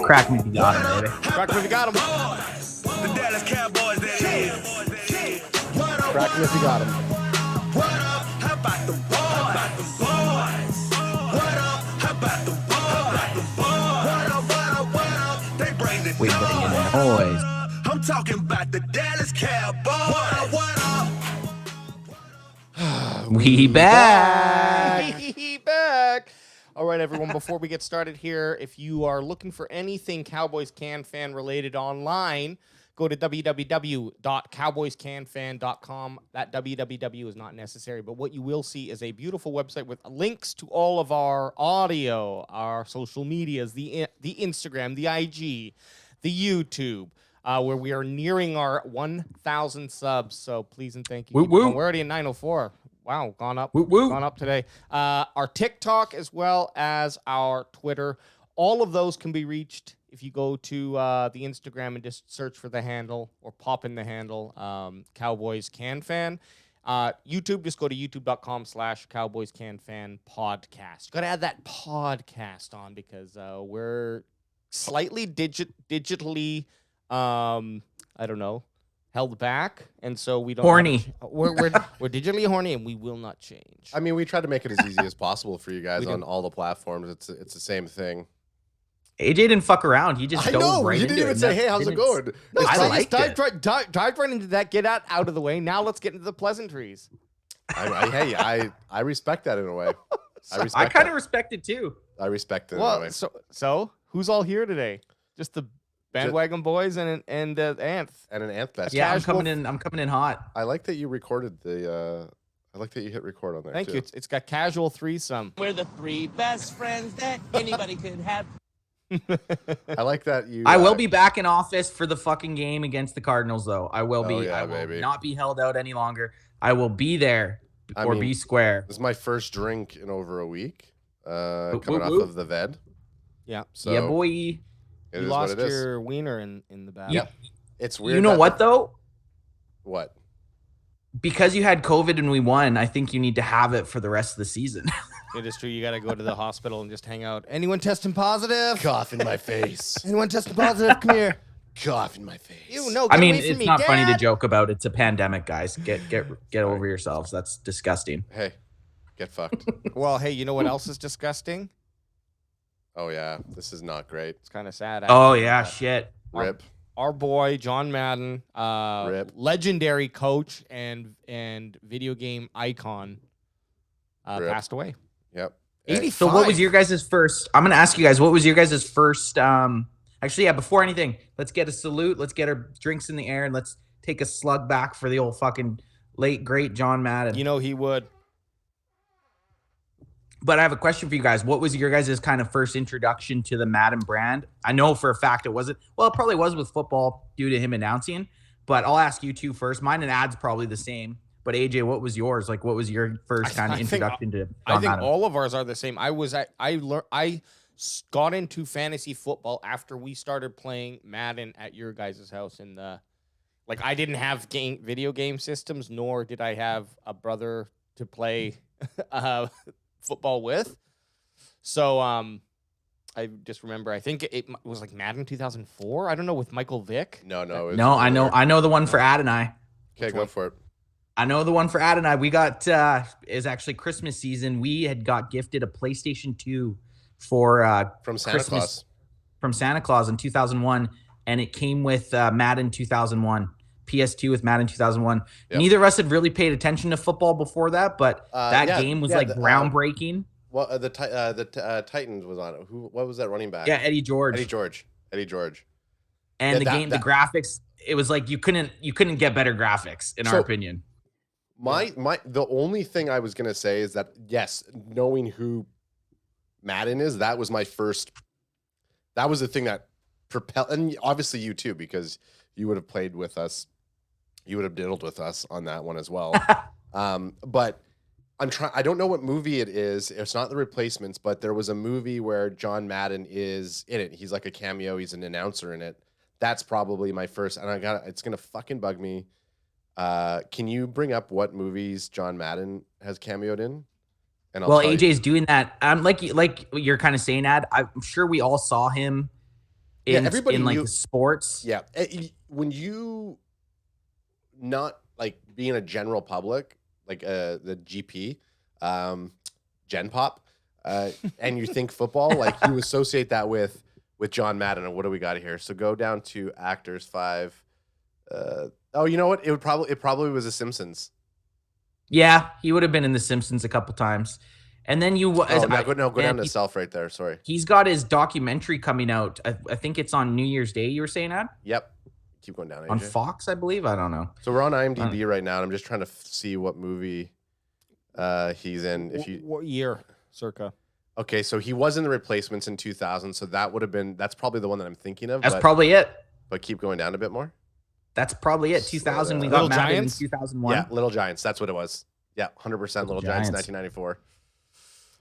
Crack me if you got him, baby. Crack me if you got him. The Dallas Cowboys, that is. Crack me if you got him. What up? How about the boys? What up? How about the boys? What up? They bring the We bring in the noise. I'm talking about the Dallas Cowboys. What up? We back. Back. All right, everyone, before we get started here, if you are looking for anything Cowboys Can Fan related online, go to www.cowboyscanfan.com. That www is not necessary, but what you will see is a beautiful website with links to all of our audio, our social medias, the Instagram, the IG, the YouTube, where we are nearing our 1,000 subs. So please and thank you. Woo, woo. We're already at 904. Wow, gone up. Woo, woo. Gone up today. Our TikTok as well as our Twitter. All of those can be reached if you go to the Instagram and just search for the handle or pop in the handle, Cowboys Can Fan. YouTube, just go to youtube.com/Cowboys Can Fan podcast. Got to add that podcast on because we're slightly digitally, I don't know, held back, and so we don't. Horny. We're digitally horny, and we will not change. I mean, we try to make it as easy as possible for you guys on all the platforms. It's the same thing. AJ didn't fuck around. He just dove right you into didn't even it. say, "Hey, how's it going?" No, I I liked it. Dive right into that. Get that out of the way. Now let's get into the pleasantries. I respect that in a way. I kind of respect it too. I respect it in a way. Well, so who's all here today? Just the bandwagon boys and Anth. And an Anth best. Yeah, Casual- I'm coming in hot. I like that you recorded the. I like that you hit record on there. Thank too. you. It's got casual threesome. We're the three best friends that anybody could have. I like that you. I will be back in office for the fucking game against the Cardinals, though. I will be. yeah, I will baby. not be held out any longer. I will be there I or mean, be square. This is my first drink in over a week. Whoop, Coming whoop, off whoop. of the ved. Yeah. So Yeah, boy. It You is lost what it is. your wiener in the battle. Yeah. It's weird. You know that- what though? What? Because you had COVID and we won, I think you need to have it for the rest of the season. It is true. You got to go to the hospital and just hang out. Anyone testing positive? Cough in my face. Anyone testing positive? Come here. Cough in my face. You know. I Get mean, away from it's me, not funny to Dad. joke about. It's a pandemic, guys. Get over yourselves. That's disgusting. Hey, get fucked. Well, hey, you know what else is disgusting? Oh yeah, this is not great. It's kind of sad. Oh actually, yeah, that shit. Rip. Our boy John Madden, Rip. legendary coach and video game icon, Rip. passed away. Yep. 85. So what was your guys' first? I'm gonna ask you guys, what was your guys' first? Actually, yeah. Before anything, let's get a salute. Let's get our drinks in the air and let's take a slug back for the old fucking late great John Madden. You know he would. But I have a question for you guys. What was your guys' kind of first introduction to the Madden brand? I know for a fact it wasn't. Well, it probably was with football due to him announcing. But I'll ask you two first. Mine and Ad's probably the same. But AJ, what was yours? Like, what was your first kind of introduction to John I think Madden? all of ours are the same. I got into fantasy football after we started playing Madden at your guys' house in the. Like, I didn't have video game systems, nor did I have a brother to play football with. So I just remember, I think it was like Madden 2004. I don't know, with Michael Vick. No. No, I know the one for Ad and I. Okay, go for it. I know the one for Ad and I. We got is actually Christmas season. We had got gifted a PlayStation 2 for From Santa Christmas Claus. from Santa Claus in 2001, and it came with Madden 2001. PS2 with Madden 2001. Yep. Neither of us had really paid attention to football before that, but that yeah, game was yeah, like the, groundbreaking. Well, the Titans was on it. What was that running back? Yeah, Eddie George. Eddie George. And Yeah, the graphics, it was like you couldn't get better graphics in our opinion. The only thing I was gonna say is that yes, knowing who Madden is, that was my first. That was the thing that propelled, and obviously you too, because you would have played with us. You would have diddled with us on that one as well. But I'm trying. I don't know what movie it is. It's not The Replacements, but there was a movie where John Madden is in it. He's like a cameo. He's an announcer in it. That's probably my first. And it's gonna fucking bug me. Can you bring up what movies John Madden has cameoed in? And I'll Well, tell you. AJ's doing that. Like you're kind of saying, Ad. I'm sure we all saw him in, everybody in like knew- sports. Yeah. When you not like being a general public, like the GP, Gen Pop, and you think football, like you associate that with John Madden. And what do we got here? So go down to actors 5. Oh, you know what? It probably was The Simpsons. Yeah, he would have been in The Simpsons a couple times. And then you Go down to self right there. Sorry. He's got his documentary coming out. I think it's on New Year's Day. You were saying that Yep. Keep going down. AJ. on Fox, I believe. I don't know. So we're on IMDb right now, and I'm just trying to see what movie he's in. What year, circa? Okay, so he was in The Replacements in 2000, so that's probably the one that I'm thinking of. That's probably it. But keep going down a bit more. That's probably it. 2000. We Little got Madden in Giants? 2001. Yeah, Little Giants. That's what it was. Yeah, 100% Little Giants, Giants. 1994.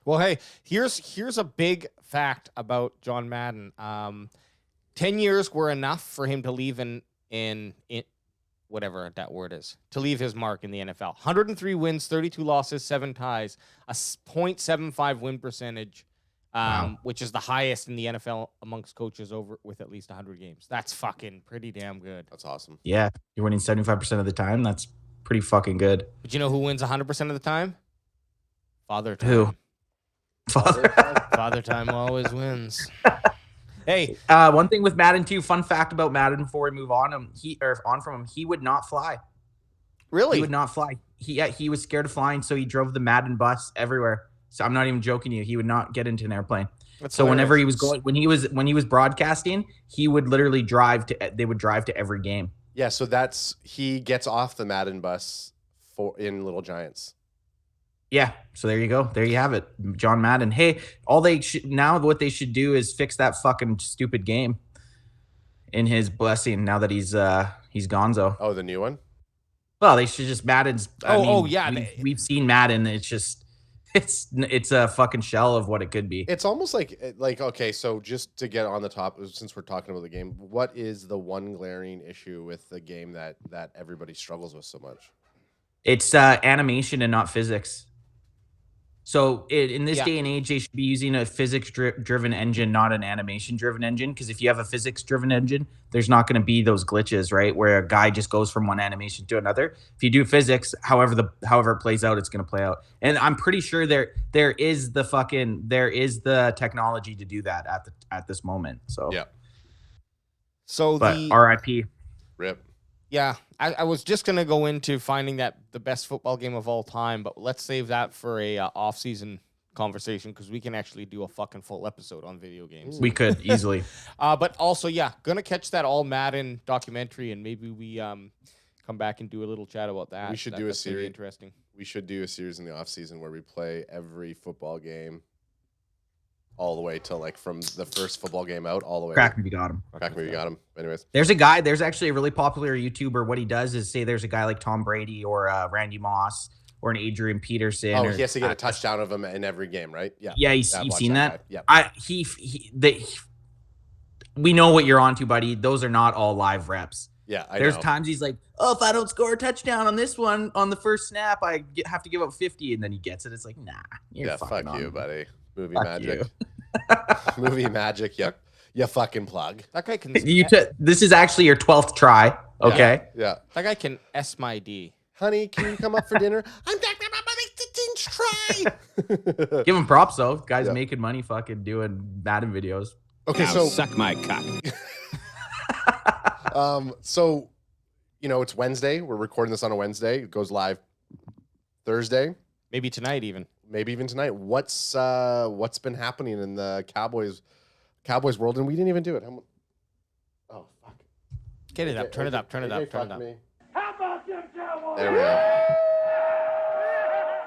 Well, hey, here's a big fact about John Madden. 10 years were enough for him to leave in whatever that word is, to leave his mark in the NFL. 103 wins, 32 losses, 7 ties, a .75 win percentage, which is the highest in the NFL amongst coaches over with at least 100 games. That's fucking pretty damn good. That's awesome. Yeah, you're winning 75% of the time. That's pretty fucking good. But you know who wins 100% of the time? Father Time. Who? Father. Father Time always wins. Hey, One thing with Madden too. Fun fact about Madden before we move on from him. He would not fly. really? He would not fly. He was scared of flying, so he drove the Madden bus everywhere. So I'm not even joking you. He would not get into an airplane. That's So whenever hilarious. he was going, when he was broadcasting, he would literally they would drive to every game. Yeah, so he gets off the Madden bus in Little Giants. Yeah. So there you go. There you have it. John Madden. Hey, what they should do is fix that fucking stupid game in his blessing now that he's gonzo. Oh, the new one? Well, they should just Madden's. Yeah, We've seen Madden. It's just, it's a fucking shell of what it could be. It's almost like okay, so just to get on the top, since we're talking about the game, what is the one glaring issue with the game that everybody struggles with so much? It's animation and not physics. So in this Yeah. day and age, they should be using a physics-driven engine, not an animation-driven engine. Because if you have a physics-driven engine, there's not going to be those glitches, right? Where a guy just goes from one animation to another. If you do physics, however it plays out, it's going to play out. And I'm pretty sure there is the technology to do that at this moment. So Yeah. So but RIP. Rip. Yeah, I was just gonna go into finding that the best football game of all time, but let's save that for a off-season conversation because we can actually do a fucking full episode on video games. We could easily. But also, yeah, gonna catch that all Madden documentary, and maybe we come back and do a little chat about that. We should do a that's gonna be series. Interesting. We should do a series in the off season where we play every football game all the way till like from the first football game out all the way. Crack me if you got him. Crack me, you got him. Anyways, There's actually a really popular YouTuber. What he does is say there's a guy like Tom Brady or Randy Moss or an Adrian Peterson. oh, or, he has to get a touchdown of him in every game, right? Yeah. Yeah, I've you've watched seen that? guy. Yeah. We know what you're onto, buddy. Those are not all live reps. Yeah. There's know. times he's like, oh, if I don't score a touchdown on this one on the first snap, have to give up 50, and then he gets it. It's like, nah, you're Yeah. fucking Fuck on you, me. buddy. Movie Fuck magic. you. Movie magic. Yep. You fucking plug. That guy can. This is actually your 12th try. Okay. Yeah. That guy can S my D. Honey, can you come up for dinner? I'm back about my 15th try. Give him props though. Guy's Yeah. making money fucking doing Madden videos. Okay, Now so suck my cock. so it's Wednesday. We're recording this on a Wednesday. It goes live Thursday, Maybe tonight even. maybe even tonight. What's been happening in the Cowboys world? And we didn't even do it. Oh fuck! Get it up. Turn it up. Turn it AJ up. Turn it fucked up. me. There we go.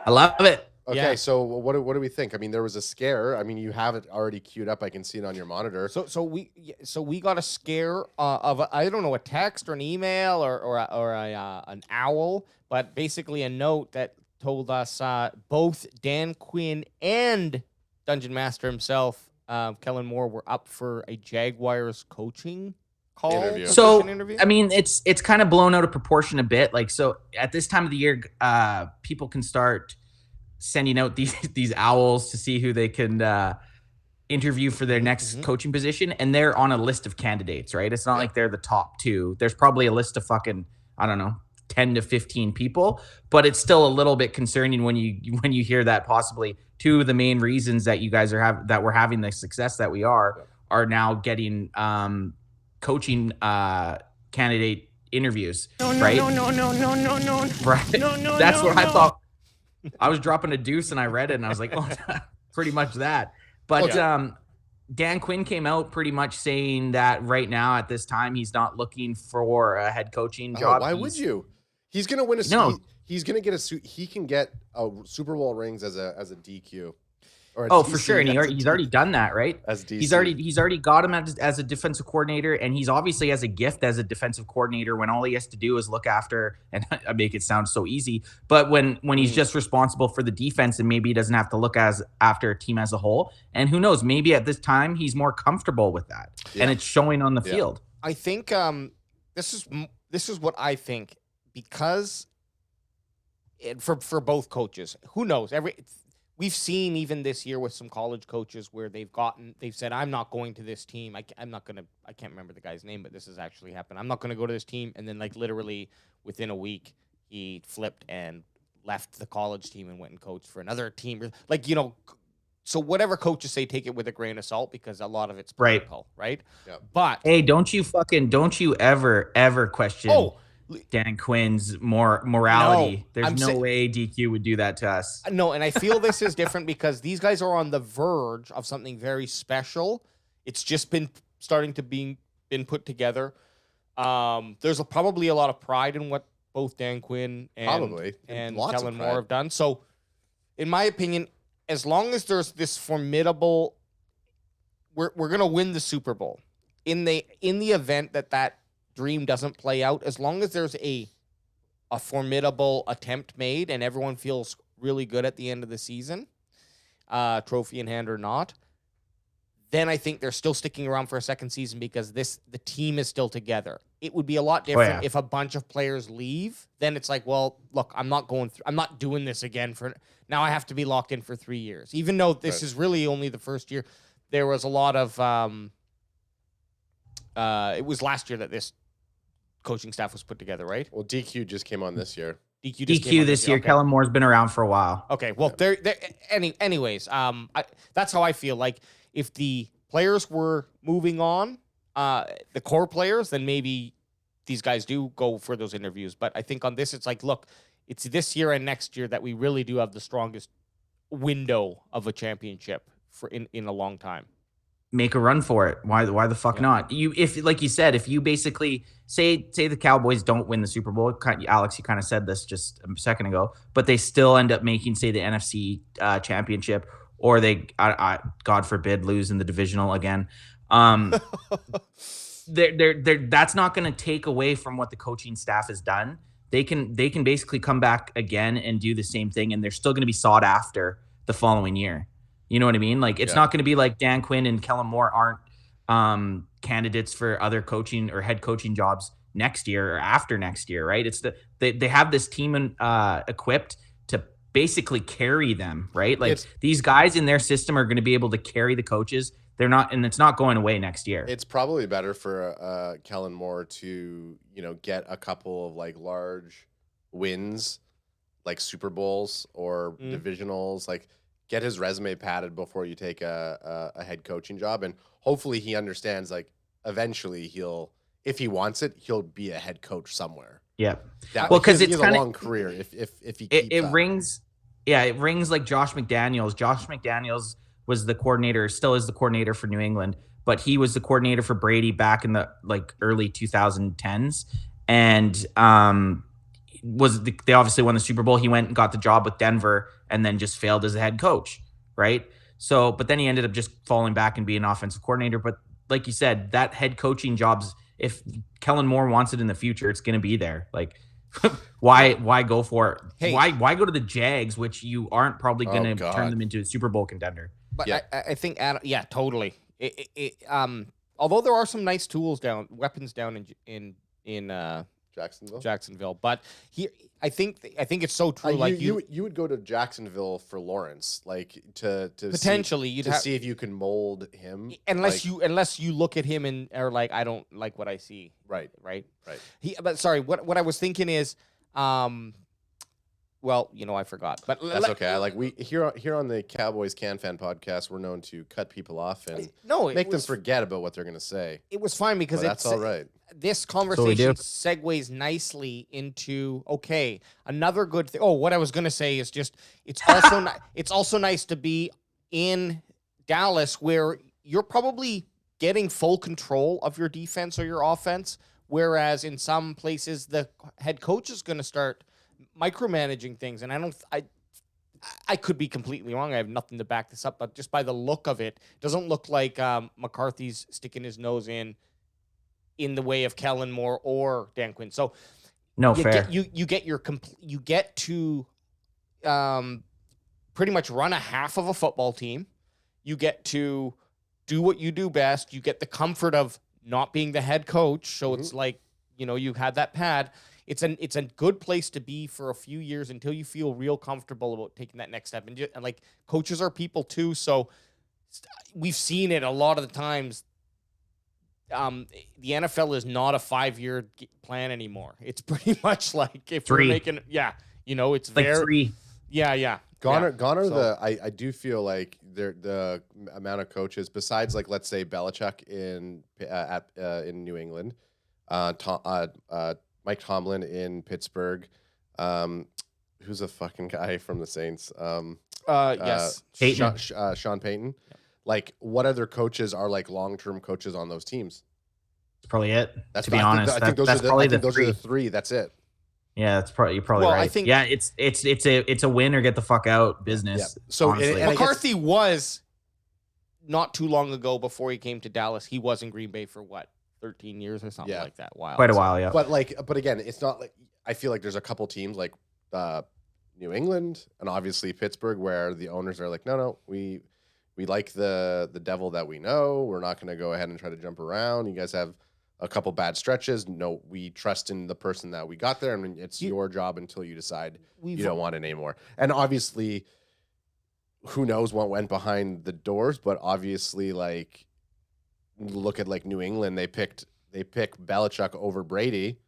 I love it. Okay, Yeah. so what do we think? I mean, there was a scare. I mean, you have it already queued up. I can see it on your monitor. So we got a scare of I don't know, a text or an email or an owl, but basically a note that told us both Dan Quinn and Dungeon Master himself, Kellon Moore, were up for a Jaguars coaching call. Interview. So position interview? I mean, it's kind of blown out of proportion a bit. Like, so at this time of the year, people can start sending out these owls to see who they can interview for their next coaching position, and they're on a list of candidates, right? It's not like they're the top 2. There's probably a list of fucking, I don't know, 10 to 15 people, but it's still a little bit concerning when you hear that possibly 2 of the main reasons that you guys are that we're having the success that we are now getting coaching candidate interviews, right? No. Right. No. That's what I thought. I was dropping a deuce and I read it and I was like, oh, pretty much that. But Dan Quinn came out pretty much saying that right now at this time he's not looking for a head coaching job. Why would you? He's gonna win a No. He's gonna get a suit. He can get a Super Bowl rings as a DQ. Or for sure, and he's already done that, right? As DC. He's already got him as a defensive coordinator, and he's obviously has a gift as a defensive coordinator when all he has to do is look after, and I make it sound so easy, but when he's just responsible for the defense and maybe he doesn't have to look after a team as a whole, and who knows, maybe at this time he's more comfortable with that, and it's showing on the field. I think this is what I think, because for both coaches, who knows, we've seen even this year with some college coaches where they've said, I'm not going to this team. I can't remember the guy's name, but this has actually happened. I'm not going to go to this team. And then like literally within a week, he flipped and left the college team and went and coached for another team. Like, so whatever coaches say, take it with a grain of salt, because a lot of it's political, right? Yep. But hey, don't you ever question Dan Quinn's morality. No, There's no way DQ would do that to us. No, and I feel this is different because these guys are on the verge of something very special. It's just been starting to been put together. There's probably a lot of pride in what both Dan Quinn and Kellon Moore have done. So, in my opinion, as long as there's this formidable, we're gonna win the Super Bowl. In the event that dream doesn't play out, as long as there's a formidable attempt made and everyone feels really good at the end of the season, trophy in hand or not, then I think they're still sticking around for a second season because the team is still together. It would be a lot different if a bunch of players leave. Then it's like, well, look, I'm not doing this again now. I have to be locked in for 3 years, even though this is really only the first year. There was a lot of it was last year that this coaching staff was put together, right? Well, DQ just came on this year. DQ this year. Okay. Kellon Moore's been around for a while. Okay, well, anyways, that's how I feel. Like, if the players were moving on, the core players, then maybe these guys do go for those interviews. But I think on this, it's like, look, it's this year and next year that we really do have the strongest window of a championship in a long time. Make a run for it. Why the fuck not? If like you said, if you basically say the Cowboys don't win the Super Bowl, Alex, you kind of said this just a second ago, but they still end up making, say, the NFC championship, or they, God forbid, lose in the divisional again. That's not going to take away from what the coaching staff has done. They can basically come back again and do the same thing, and they're still going to be sought after the following year. You know what I mean? Like, it's not going to be like Dan Quinn and Kellon Moore aren't candidates for other coaching or head coaching jobs next year or after next year, right? It's they have this team equipped to basically carry them, right? Like, these guys in their system are going to be able to carry the coaches. They're not, and it's not going away next year. It's probably better for Kellon Moore to, get a couple of like large wins, like Super Bowls or divisionals, like, get his resume padded before you take a head coaching job. And hopefully he understands, like, eventually if he wants it, he'll be a head coach somewhere. Yeah. Well, because it's a long career if he keeps it rings. Yeah, it rings like Josh McDaniels. Josh McDaniels was the coordinator, still is the coordinator for New England, but he was the coordinator for Brady back in the early 2010s. And they obviously won the Super Bowl. He went and got the job with Denver and then just failed as a head coach, right? So, but then he ended up just falling back and being an offensive coordinator. But like you said, that head coaching jobs, if Kellon Moore wants it in the future, it's going to be there. Like, why go for it? Hey, why go to the Jags, which you aren't probably going to turn them into a Super Bowl contender? But I think, totally. Although there are some nice weapons down in Jacksonville. But I think it's so true. You would go to Jacksonville for Lawrence, like to potentially see if you can mold him. Unless you look at him and are like, I don't like what I see. Right. But sorry, what I was thinking is, well, I forgot. But that's okay. We here on the Cowboys Can Fan podcast, we're known to cut people off and make them forget about what they're going to say. It was fine because that's all right. This conversation segues nicely into another good thing. Oh, what I was going to say is just it's also it's also nice to be in Dallas where you're probably getting full control of your defense or your offense, whereas in some places the head coach is going to start micromanaging things, and I could be completely wrong. I have nothing to back this up, but just by the look of it, doesn't look like McCarthy's sticking his nose in the way of Kellon Moore or Dan Quinn. So fair. You get to pretty much run a half of a football team. You get to do what you do best. You get the comfort of not being the head coach. So it's like, you had that pad. It's a good place to be for a few years until you feel real comfortable about taking that next step. And like coaches are people too. So we've seen it a lot of the times. The NFL is not a 5-year plan anymore. It's pretty much like if we're making, it's like very, 3. Yeah. Goner. So, I do feel like the amount of coaches besides like let's say Belichick in New England, Mike Tomlin in Pittsburgh, who's a fucking guy from the Saints? Yes, Sean Payton. Yep. Like, what other coaches are like long-term coaches on those teams? That's probably it. To be honest, I think those are the 3. That's it. Yeah, that's you're probably right. I think it's a win or get the fuck out business. Yeah. So McCarthy was not too long ago before he came to Dallas. He was in Green Bay for 13 years or something like that. Wow, quite a while, yeah. But again, it's not like I feel like there's a couple teams like New England and obviously Pittsburgh where the owners are like, no, we like the devil that we know. We're not going to go ahead and try to jump around. You guys have a couple bad stretches. No, we trust in the person that we got there, and it's your job until you decide you don't want it anymore. And obviously, who knows what went behind the doors? But obviously, like look at like New England, they picked Belichick over Brady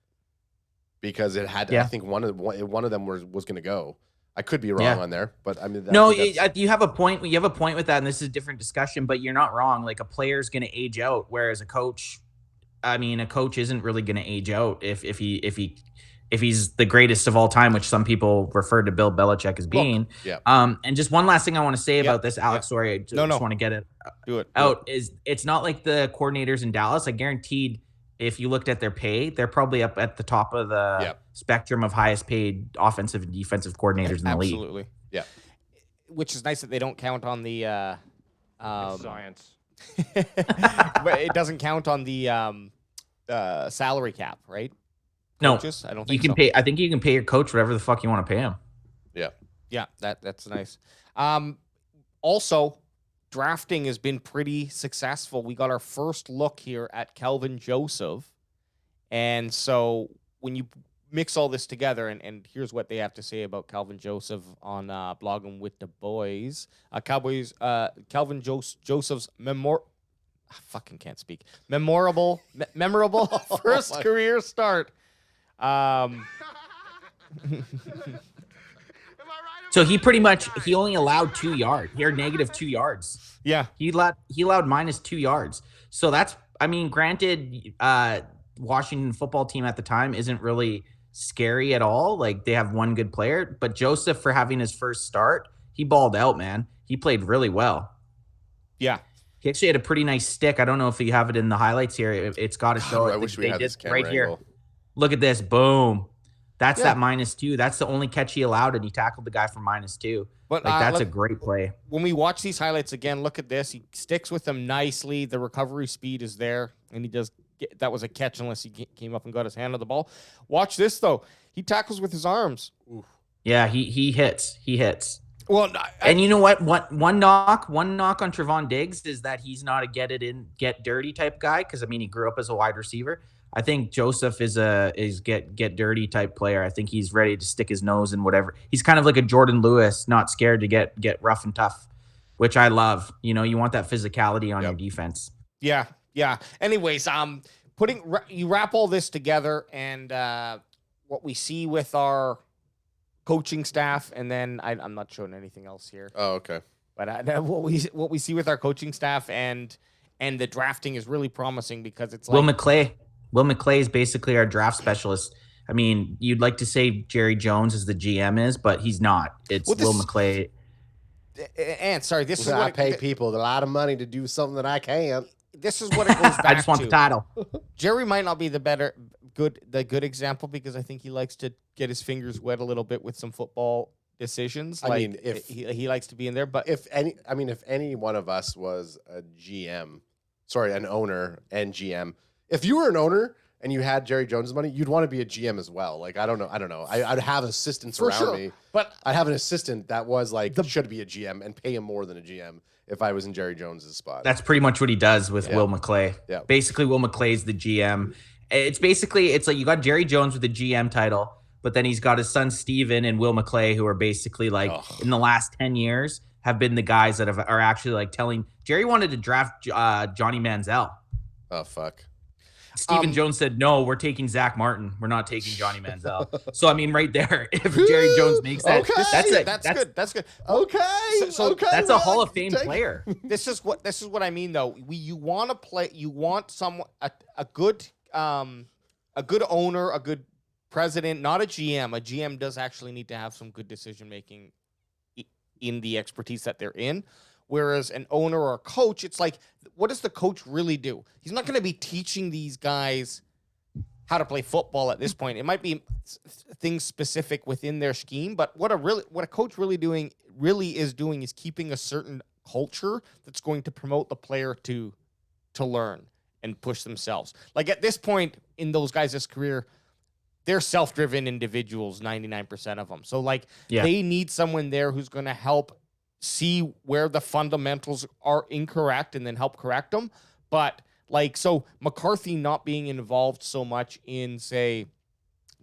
because it had. I think one of them was going to go. I could be wrong on there, but I mean, you have a point. You have a point with that, and this is a different discussion. But you're not wrong. Like a player's going to age out, whereas a coach isn't really going to age out if he's the greatest of all time, which some people refer to Bill Belichick as being. And just one last thing I want to say about this, Alex. Sorry, I just want to get it out. Is it's not like the coordinators in Dallas. I guaranteed if you looked at their pay, they're probably up at the top of the spectrum of highest paid offensive and defensive coordinators in the league. Absolutely. Yeah. Which is nice that they don't count on the science. But it doesn't count on the salary cap, right? Coaches? No, I don't think you can pay. I think you can pay your coach whatever the fuck you want to pay him. Yeah, that's nice. Also, drafting has been pretty successful. We got our first look here at Kelvin Joseph, and so when you mix all this together, and here's what they have to say about Kelvin Joseph on Blogging with the Boys. Cowboys, Kelvin Joseph's memorable first career start. So he only allowed 2 yards. He had negative 2 yards. Yeah. He allowed minus 2 yards. So that's, granted, Washington football team at the time isn't really scary at all. Like they have one good player, but Joseph, for having his first start, he balled out, man. He played really well. Yeah. He actually had a pretty nice stick. I don't know if you have it in the highlights here. It's got to show it. I wish we had this camera right here. angle. Look at this. Boom. That's that -2. That's the only catch he allowed, and he tackled the guy for -2. But that's a great play. When we watch these highlights again, look at this. He sticks with them nicely. The recovery speed is there, and he does. That was a catch unless he came up and got his hand on the ball. Watch this though. He tackles with his arms. Oof. Yeah, he hits. He hits. Well, And you know what? One knock on Trevon Diggs is that he's not a get dirty type guy. Because I mean, he grew up as a wide receiver. I think Joseph is get dirty type player. I think he's ready to stick his nose in whatever. He's kind of like a Jordan Lewis, not scared to get rough and tough, which I love. You know, you want that physicality on your defense. Yeah. Anyways, you wrap all this together, and what we see with our coaching staff, and then I'm not showing anything else here. Oh, okay. But what we see with our coaching staff and the drafting is really promising, because it's like Will McClay is basically our draft specialist. I mean, you'd like to say Jerry Jones is the GM is, but he's not. It's Will McClay. And sorry, this is what I pay people a lot of money to do something that I can't. This is what it goes back to. I just want the title. Jerry might not be the good example, because I think he likes to get his fingers wet a little bit with some football decisions. I mean, if he likes to be in there, but if any one of us was an owner and GM, if you were an owner and you had Jerry Jones' money, you'd want to be a GM as well. Like, I don't know. I'd have assistants around me, but I'd have an assistant that was like should be a GM and pay him more than a GM if I was in Jerry Jones's spot. That's pretty much what he does with Will McClay. Yeah. Basically, Will McClay's the GM. It's like you got Jerry Jones with the GM title, but then he's got his son Steven and Will McClay, who are basically like in the last 10 years have been the guys that are actually like telling Jerry wanted to draft Johnny Manziel. Oh, fuck. Steven Jones said, no, we're taking Zach Martin. We're not taking Johnny Manziel. So, I mean, right there, if Jerry Jones makes that, that's good. Okay. So that's a Hall of Fame player. This is what I mean, though. You want to play. You want someone a good owner, a good president, not a GM. A GM does actually need to have some good decision making in the expertise that they're in. Whereas an owner or a coach, it's like, what does the coach really do? He's not going to be teaching these guys how to play football at this point. It might be things specific within their scheme, but what a coach really is doing is keeping a certain culture that's going to promote the player to learn and push themselves. Like at this point in those guys' career, they're self-driven individuals, 99% of them. So like they need someone there who's going to help see where the fundamentals are incorrect and then help correct them. But like, so McCarthy not being involved so much in, say,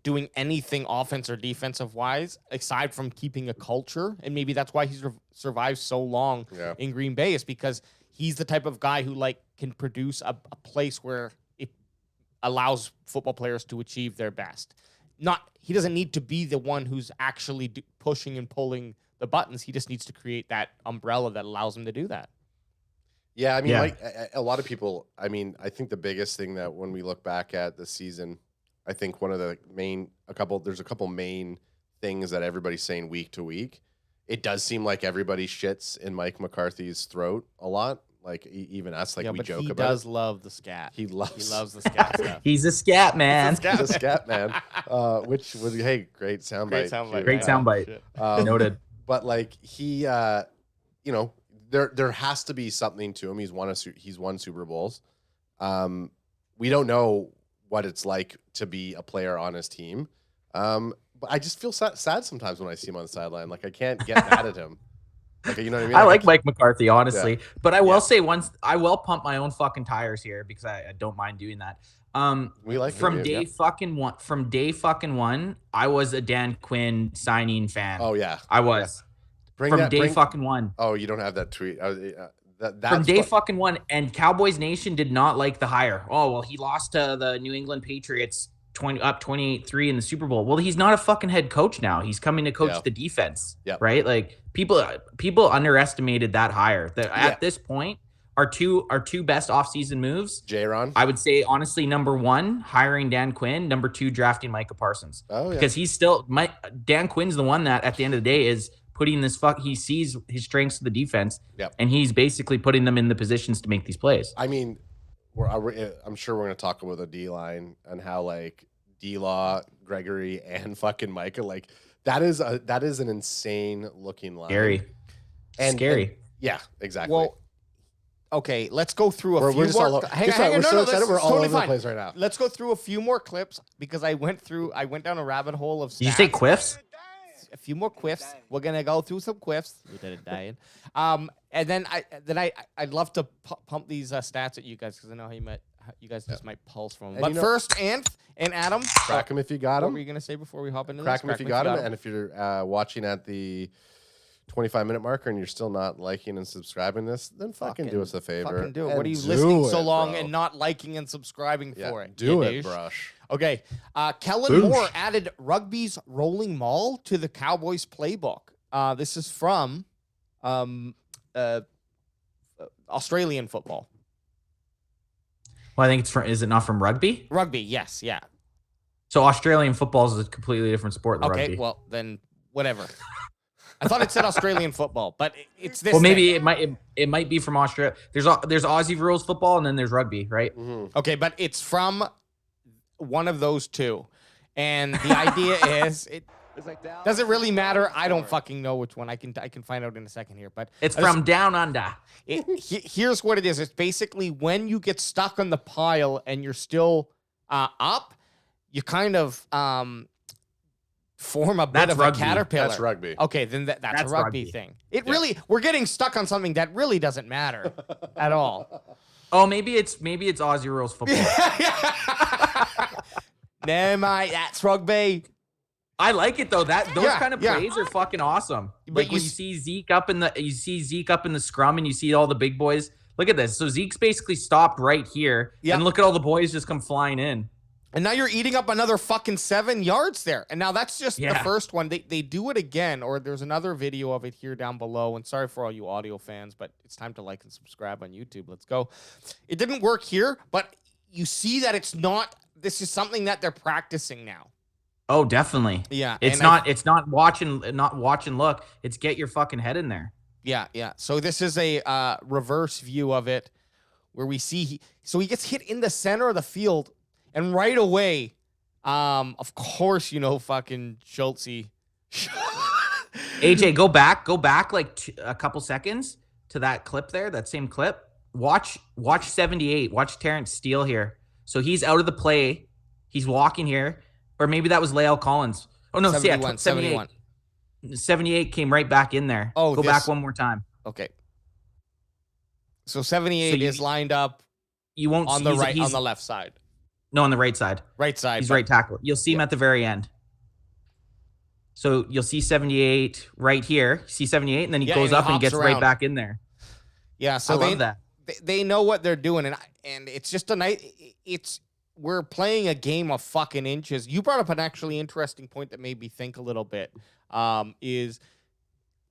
doing anything offense or defensive wise, aside from keeping a culture, and maybe that's why he's survived so long in Green Bay, is because he's the type of guy who like can produce a place where it allows football players to achieve their best. He doesn't need to be the one who's actually pushing and pulling the buttons. He just needs to create that umbrella that allows him to do that. Yeah, I mean, like a lot of people, I mean, I think the biggest thing that when we look back at the season, I think one of the there's a couple main things that everybody's saying week to week. It does seem like everybody shits in Mike McCarthy's throat a lot. Like even us, like we joke about. He does love the scat. He loves the scat stuff. He's a scat man. He's a scat man. Which was great soundbite. Great soundbite. Noted. But like he, there has to be something to him. He's won Super Bowls. We don't know what it's like to be a player on his team. But I just feel sad sometimes when I see him on the sideline. Like I can't get mad at him. Like, you know what I mean? I like Mike McCarthy, honestly, but I will say I will pump my own fucking tires here because I don't mind doing that. We like from day fucking one, I was a Dan Quinn signing fan. Oh yeah, I was fucking one. Oh, you don't have that tweet. That's from day fucking one, and Cowboys Nation did not like the hire. Oh well, he lost to the New England Patriots 28-3 in the Super Bowl. Well, he's not a fucking head coach now. He's coming to coach the defense. Right? Like people underestimated that hire. At this point, our two best offseason moves. J-Ron. I would say honestly, number one, hiring Dan Quinn. Number two, drafting Micah Parsons. Oh yeah. Because Dan Quinn's the one that at the end of the day is putting he sees his strengths of the defense. And he's basically putting them in the positions to make these plays. I mean, I'm sure we're going to talk about the D-line and how like D-Law, Gregory, and fucking Micah, like that is an insane looking line. Scary. And yeah, exactly. Well, okay, let's go through a few more. We're so excited. We're all over the place right now. Let's go through a few more clips because I went down a rabbit hole of stats. Did you say quiffs? a few more quiffs. We're gonna go through some quiffs. Lieutenant Diane. And then I'd love to pump these stats at you guys because I know how you guys just might pulse from them. But first, Anth and Adam, Crack them if you got what them. were you gonna say before we hop into Crack this? them if you got them. And if you're watching at the 25-minute marker and you're still not liking and subscribing this, then fucking do us a favor. Fucking do it. and What are you listening so long bro. and not liking and subscribing Yeah, for it? do you it, douche? brush. Okay. Kellon Moore added rugby's rolling maul to the Cowboys playbook. This is from Australian football. Well, I think it's from. Is it not from rugby? Rugby, yes, yeah. So Australian football is a completely different sport than Okay, rugby. well then whatever. I thought it said Australian football, but it's this. Well, maybe thing. it might be from Australia. There's Aussie rules football and then there's rugby, right? Mm-hmm. Okay, but it's from one of those two, and the idea is it. Does it really matter? I don't fucking know which one. I can find out in a second here, but It's from down under. Here's what it is. It's basically when you get stuck on the pile and you're still up, you kind of form a bit of rugby. a caterpillar. That's rugby. Okay, then that's a That's rugby rugby. thing. We're getting stuck on something that really doesn't matter at all. Oh, maybe it's Aussie rules football. Never mind, that's rugby. I like it though. Those kind of yeah. plays are fucking awesome. But Like you when you s- see Zeke up in the scrum and you see all the big boys. Look at this. So Zeke's basically stopped right here, Yeah. and look at all the boys just come flying in. And now you're eating up another fucking 7 yards there. And now that's just the Yeah. first one. They do it again, or there's another video of it here down below. And sorry for all you audio fans, but it's time to like and subscribe on YouTube. Let's go. It didn't work here, but you see that this is something that they're practicing now. Oh, definitely. Yeah. It's and not watch and look. It's get your fucking head in there. Yeah. So this is a reverse view of it where we see he gets hit in the center of the field. And right away, of course, fucking Schultze. AJ, go back like a couple seconds to that clip there, that same clip. Watch 78. Watch Terrence Steele here. So he's out of the play. He's walking here. Or maybe that was Lael Collins. Oh, no, 71, 78. 78 came right back in there. Oh, go back one more time. Okay. So 78 is lined up You won't on see the he's- right, he's- on the left side. No, on the right side. Right side. He's right tackle. You'll see him at the very end. So you'll see 78 right here. See 78, and then he Yeah, goes and he up and hops gets around. right back in there. Yeah, so I love that. They know what they're doing, and it's just a night. We're playing a game of fucking inches. You brought up an actually interesting point that made me think a little bit. Is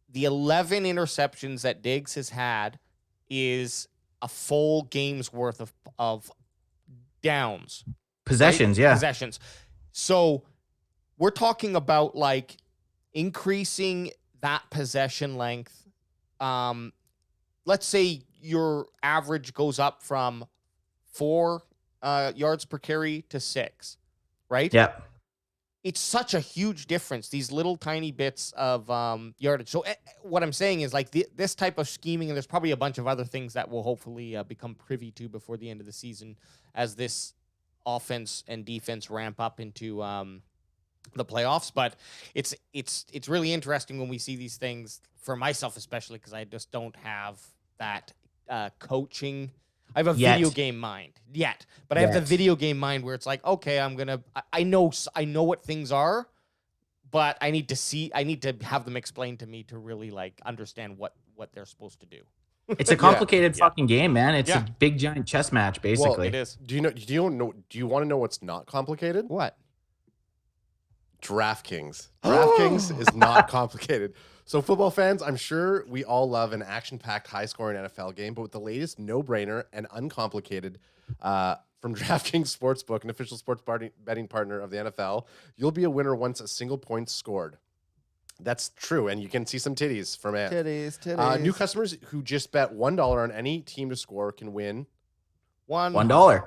the 11 interceptions that Diggs has had is a full game's worth of downs. Possessions, right? yeah. Possessions. So we're talking about like increasing that possession length. Let's say your average goes up from 4 yards per carry to 6, right? Yep. It's such a huge difference, these little tiny bits of yardage. So what I'm saying is like this type of scheming, and there's probably a bunch of other things that we'll hopefully become privy to before the end of the season as this offense and defense ramp up into the playoffs. But it's really interesting when we see these things, for myself especially, because I just don't have that coaching. I have a video game mind but I have the video game mind where it's like, okay, I know what things are, but I need to have them explained to me to really like understand what they're supposed to do. It's a complicated fucking game, man. It's Yeah. a big giant chess match, basically. It is. Do you want to know what's not complicated? What? DraftKings. DraftKings is not complicated. So football fans, I'm sure we all love an action-packed, high-scoring NFL game, but with the latest no-brainer and uncomplicated from DraftKings Sportsbook, an official sports betting partner of the NFL, you'll be a winner once a single point scored. That's true, and you can see some titties from Ant. Titties. New customers who just bet $1 on any team to score can win. $1.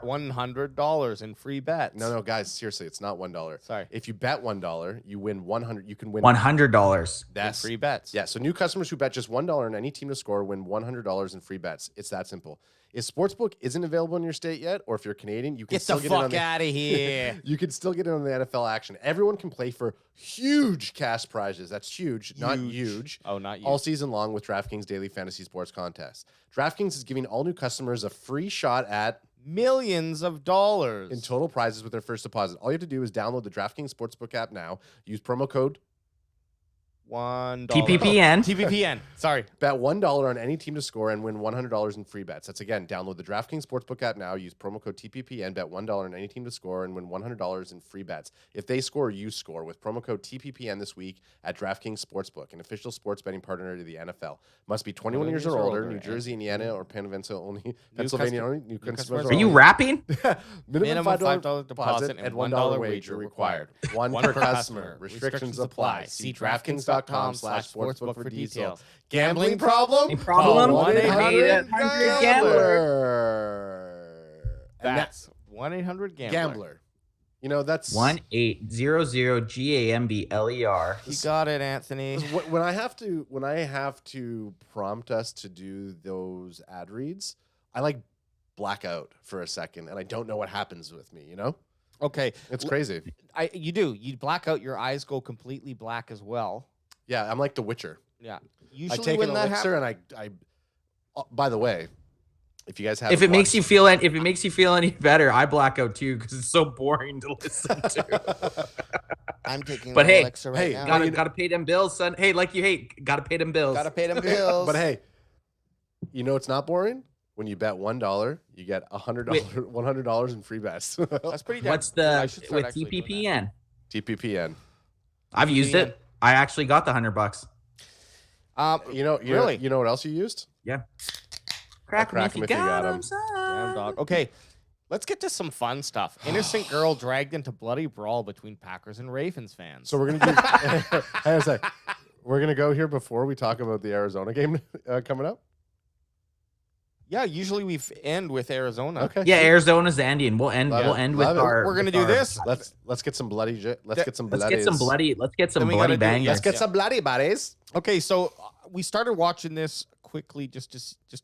$100 in free bets. No, guys, seriously, it's not $1. Sorry. If you bet $1, you win 100. You can win $100. That's free bets. Yeah, so new customers who bet just $1 on any team to score win $100 in free bets. It's that simple. If Sportsbook isn't available in your state yet, or if you're Canadian, you can Get still the get in on fuck out of here. You can still get in on the NFL action. Everyone can play for huge cash prizes. That's huge, not huge. Oh, not huge. All season long with DraftKings Daily Fantasy Sports Contest. DraftKings is giving all new customers a free shot at millions of dollars in total prizes with their first deposit. All you have to do is download the DraftKings Sportsbook app now. Use promo code $1. TPPN. TPPN. Sorry. Bet $1 on any team to score and win $100 in free bets. That's again, download the DraftKings Sportsbook app now. Use promo code TPPN. Bet $1 on any team to score and win $100 in free bets. If they score, you score with promo code TPPN this week at DraftKings Sportsbook, an official sports betting partner to the NFL. Must be 21 years or older. New Jersey, Indiana, or Pennsylvania only. Pennsylvania only. New customers Are you rapping? Minimum $5 deposit and $1 wager required. One per customer. Restrictions apply. See DraftKings.com/sportsbook for details. Gambling problem? Problem? Call 1-800-GAMBLER. That's 1-800-GAMBLER. Gambler. You know, that's 1-800-GAMBLER. You got it, Anthony. when I have to prompt us to do those ad reads, I like black out for a second and I don't know what happens with me, you know? Okay. It's crazy. You do. You black out, your eyes go completely black as well. Yeah, I'm like The Witcher. Yeah. I Usually take when an that elixir happens. and by the way, if you guys have If it makes you feel any better, I black out too because it's so boring to listen to. I'm taking But the hey, elixir right now. gotta pay them bills, son. Hey, like you hate, gotta pay them bills. Gotta pay them bills. But hey, you know it's not boring? When you bet $1, you get $100 in free bets. That's pretty damn. What's I the should start with actually doing that. TPPN? TPPN. I've used it. I actually got the $100. You know what else you used? Yeah. Crack 'em if you got 'em, Damn son. dog. Okay, let's get to some fun stuff. Innocent girl dragged into bloody brawl between Packers and Ravens fans. So we're gonna do. Hang on a sec. We're gonna go here before we talk about the Arizona game coming up. yeah, usually we end with Arizona. Okay. Yeah, Arizona's the ending. We'll end. Love We'll it. end with Love it. our. We're gonna with do our- this. Let's get some bloody. Let's get some Let's bloody. get some bloody. Let's get some Then we bloody gotta do- bangers. Let's get some bloody buddies. Okay, so we started watching this quickly just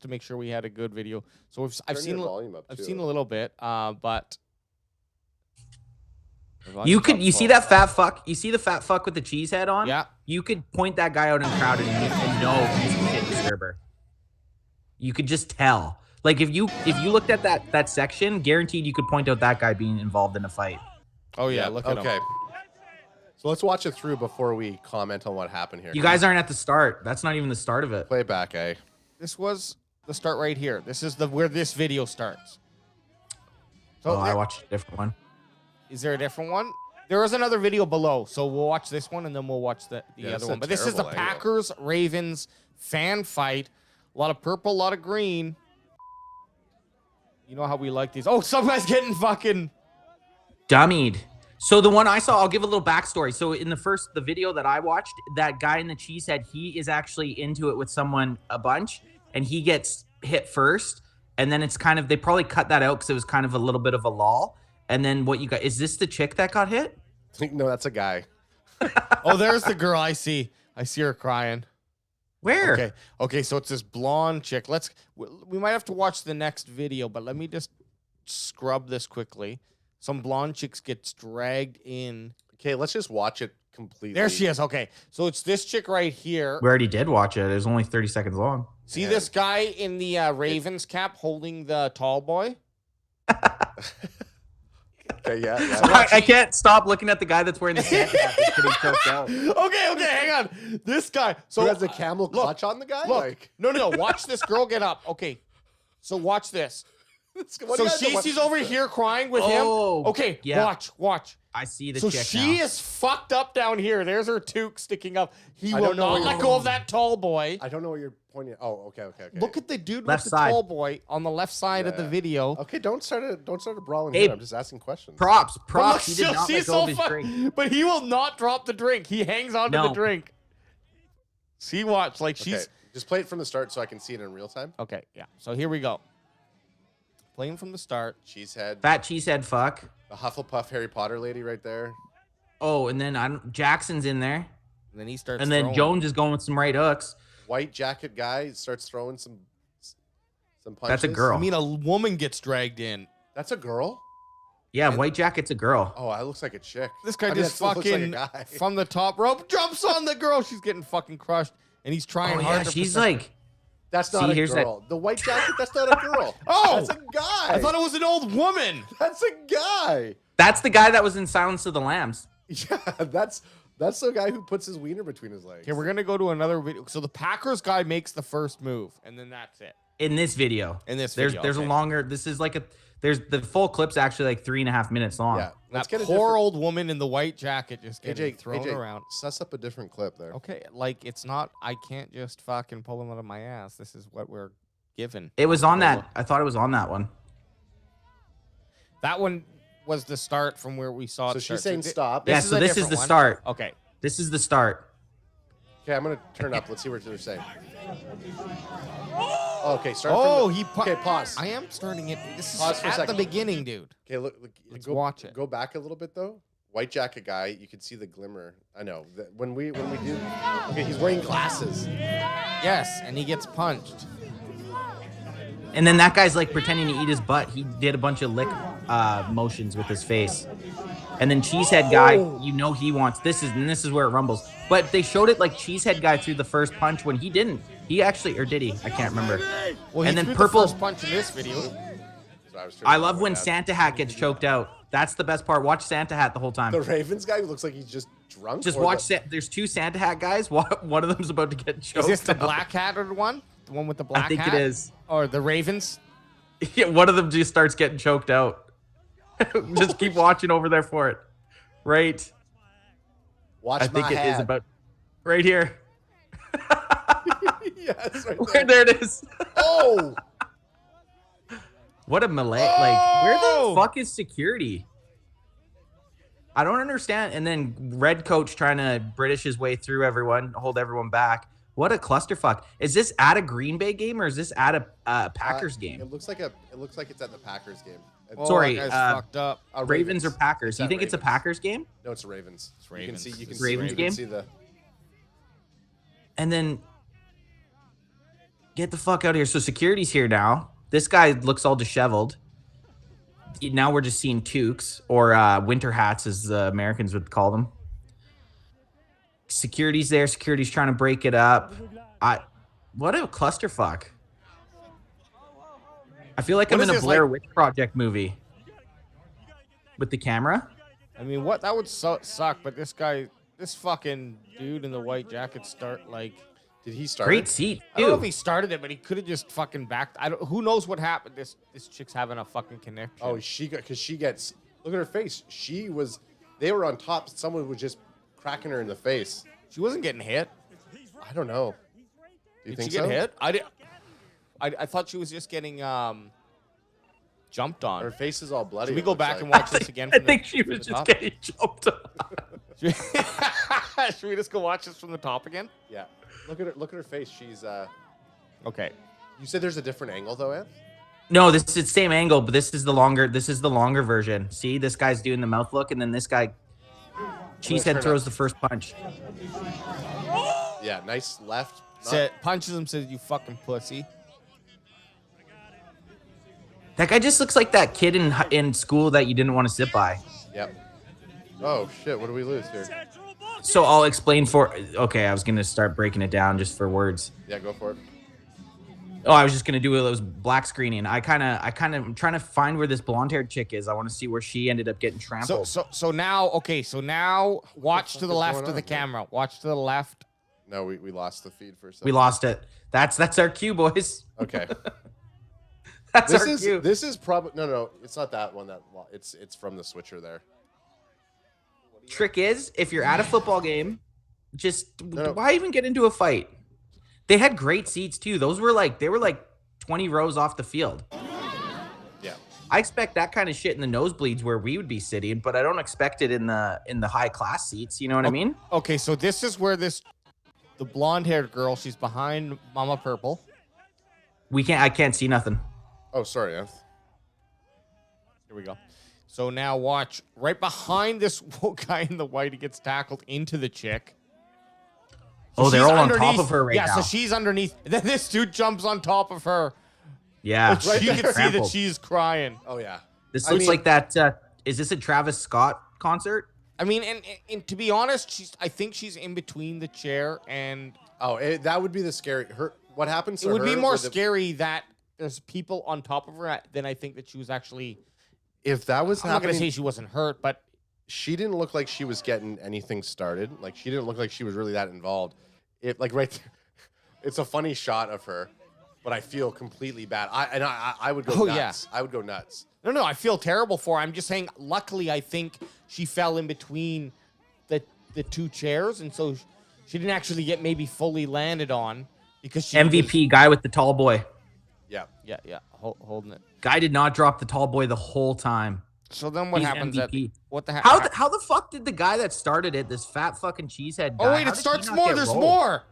to make sure we had a good video. So I've Turn seen your volume up, I've too. seen a little bit, but You see that fat fuck? You see the fat fuck with the cheese head on? Yeah. You could point that guy out in the crowd and know he's a shit disturber. You could just tell. Like if you looked at that section, guaranteed you could point out that guy being involved in a fight. Oh yeah, look at Okay. him. So let's watch it through before we comment on what happened here. You guys aren't at the start. That's not even the start of it. play it back, eh? This was the start right here. This is where this video starts. So Oh, I watched a different one. is there a different one? There is another video below, so we'll watch this one and then we'll watch the Yeah, other it's a one. But this is the terrible angle. Packers Ravens fan fight. A lot of purple, a lot of green. You know how we like these. Oh, some guy's getting fucking Dummied. So the one I saw, I'll give a little backstory. So in the video that I watched, that guy in the cheesehead, he is actually into it with someone a bunch, and he gets hit first. And then it's kind of, they probably cut that out because it was kind of a little bit of a lull. And then what you got, is this the chick that got hit? No, that's a guy. Oh, there's the girl I see. I see her crying. Where? Okay, so it's this blonde chick. We might have to watch the next video, but let me just scrub this quickly. Some blonde chicks gets dragged in. Okay, let's just watch it completely. There she is. Okay, so it's this chick right here. We already did watch it. It was only 30 seconds long. See this guy in the Ravens cap holding the tall boy? Okay, yeah. I can't stop looking at the guy that's wearing the Santa hat that's getting choked out. Okay, hang on. This guy. So Who has the camel clutch on the guy? Look, no. Watch this girl get up. Okay, so watch this. So she's over here crying with him. Okay, yeah. watch. I see the So chick she now. is fucked up down here. There's her toque sticking up. He I will don't know not what let you're- go of that tall boy. I don't know what you're pointing at. Oh, okay. Look at the dude Left with the side. tall boy on the left side of the video. Okay, don't start a brawling Hey, here. I'm just asking questions. Props. But look, He did not she's let go so of his drink. fun. But he will not drop the drink. He hangs on to the No. drink. See, watch. Like Okay, she's just play it from the start so I can see it in real time. okay. Yeah. So here we go. Playing from the start. Cheesehead, Fat cheesehead fuck. the Hufflepuff Harry Potter lady right there. Oh, and then Jackson's in there. And then he starts. And then throwing. Jones is going with some right hooks. White jacket guy starts throwing some Some punches. That's a girl. I mean, a woman gets dragged in. That's a girl. Yeah, white jacket's a girl. Oh, that looks like a chick. This guy I mean, just that still fucking looks like a guy. from the top rope jumps on the girl. She's getting fucking crushed, and he's trying Oh hard. yeah, to she's protect- like, That's not See, a here's girl. The white jacket. That's not a girl. Oh! That's a guy. I thought it was an old woman. That's a guy. that's the guy that was in Silence of the Lambs. Yeah, that's the guy who puts his wiener between his legs. Okay, we're gonna go to another video. So the Packers guy makes the first move, and then that's it. In this video. In this there's video, there's okay. a longer. This is like a. There's the full clip's actually like 3.5 minutes long. Yeah, let's That get a poor different. old woman in the white jacket just getting AJ, thrown AJ, around. suss up a different clip there. Okay, like it's not. I can't just fucking pull them out of my ass. This is what we're given. It was on that. I thought it was on that one. That one was the start from where we saw So it. she's start. saying thi- stop. Yeah, This is so a this is different the one? start. Okay. This is the start. Okay, I'm gonna turn up. Let's see what they're saying. Okay, start. Oh, from the, he. Okay, pause. I am starting it. This is Pause for a at the second. beginning, dude. Okay, look. Let's go, watch it. Go back a little bit though. White jacket guy, you can see the glimmer. I know that when we do. Okay, he's wearing glasses. Yes, and he gets punched. And then that guy's like pretending to eat his butt. He did a bunch of lick motions with his face. And then Cheesehead guy, you know he wants this is where it rumbles. But they showed it like Cheesehead guy threw the first punch when he didn't. He actually, or did he? I can't remember. Well, he And then threw purple. the first punch in this video. So was I love when Santa Hat gets choked out. That's the best part. Watch Santa Hat the whole time. The Ravens guy looks like he's just drunk. Just or watch. the- There's two Santa Hat guys. One of them's about to get choked. Is this the out. black hat or the one? The one with the black I think hat? it is. Or the Ravens? Yeah, one of them just starts getting choked out. Just keep watching over there for it. Right. Watch I think my it is hat. about right here. Yes, right Where there. there it is. Oh, What a melee. Like, where Oh! the fuck is security? I don't understand. And then red coach trying to British his way through everyone, hold everyone back. What a clusterfuck. Is this at a Green Bay game or is this at a Packers game? It looks like it's at the Packers game. Oh, Sorry, that guy's fucked up. Ravens or Packers? It's You at think it's a Ravens. Packers game? No, it's Ravens. It's Ravens. You can It's see, Ravens you can game? see the. And then get the fuck out of here. So security's here now. This guy looks all disheveled. Now we're just seeing toques or winter hats, as the Americans would call them. Security's there. Security's trying to break it up. What a clusterfuck. I feel like What I'm is in a this, Blair like- Witch Project movie. With the camera? I mean, what? That would suck, but this guy, this fucking dude in the white jacket start, like... Did he start? Great it? seat, I don't know if too. he started it, but he could have just fucking backed. Who knows what happened? This chick's having a fucking connection. Oh, because she gets. Look at her face. They were on top. Someone was just cracking her in the face. She wasn't getting hit. I don't know. Do you Did think she get so? hit? I thought she was just getting jumped on. Her face is all bloody. Should we it go looks back like. and watch this again? I From think the, she from was the just top? getting jumped on. Should we just go watch this from the top again? Yeah. Look at her face. She's. Okay. You said there's a different angle though, Ed? No, this is the same angle, but this is the longer version. See, this guy's doing the mouth look, and then this guy turn Cheesehead up. throws the first punch. Yeah. Nice left. Punches him, says, "You fucking pussy." That guy just looks like that kid in school that you didn't want to sit by. Yep. Oh shit! What do we lose here? So I'll explain okay, I was going to start breaking it down just for words. Yeah, go for it. Oh, I was just going to do those black screening. I kind of am trying to find where this blonde-haired chick is. I want to see where she ended up getting trampled. So now, okay. So now, watch to the is left going of the on? camera. Watch to the left. No, we lost the feed for a second. We lost it. That's our cue, boys. Okay. That's our cue. This is probably no. It's not that one. It's from the switcher there. Trick is, if you're at a football game, just No. why even get into a fight? They had great seats too. They were like 20 rows off the field. Yeah. I expect that kind of shit in the nosebleeds where we would be sitting, but I don't expect it in the high class seats. You know what I mean? Okay, so this is where the blonde-haired girl. She's behind Mama Purple. I can't see nothing. Oh, sorry, Eth. Here we go. So now watch right behind this guy in the white. He gets tackled into the chick. So Oh, they're she's all on top underneath- of her right now. Yeah, so she's underneath. Then this dude jumps on top of her. Yeah. Right you can there. see that Trampled. she's crying. Oh yeah. This I looks mean- like that. Is this a Travis Scott concert? I mean, and to be honest, I think she's in between the chair and that would be the scary. What happens? it to would be her more with the- scary that there's people on top of her than I think that she was actually. If that was I'm not gonna happening, say she wasn't hurt, but she didn't look like she was getting anything started. Like she didn't look like she was really that involved. It like right there, it's a funny shot of her, but I feel completely bad. I would go Oh, yeah. nuts. I would go nuts. no, I feel terrible for her. I'm just saying. Luckily, I think she fell in between the two chairs, and so she didn't actually get maybe fully landed on because she MVP guy with the tall boy. Yeah. Yeah, holding it. Guy did not drop the tall boy the whole time. So then what He's happens? MVP. What the heck? How the fuck did the guy that started it, this fat fucking cheesehead guy? Oh wait, how it did he starts not more. get There's rolled? more.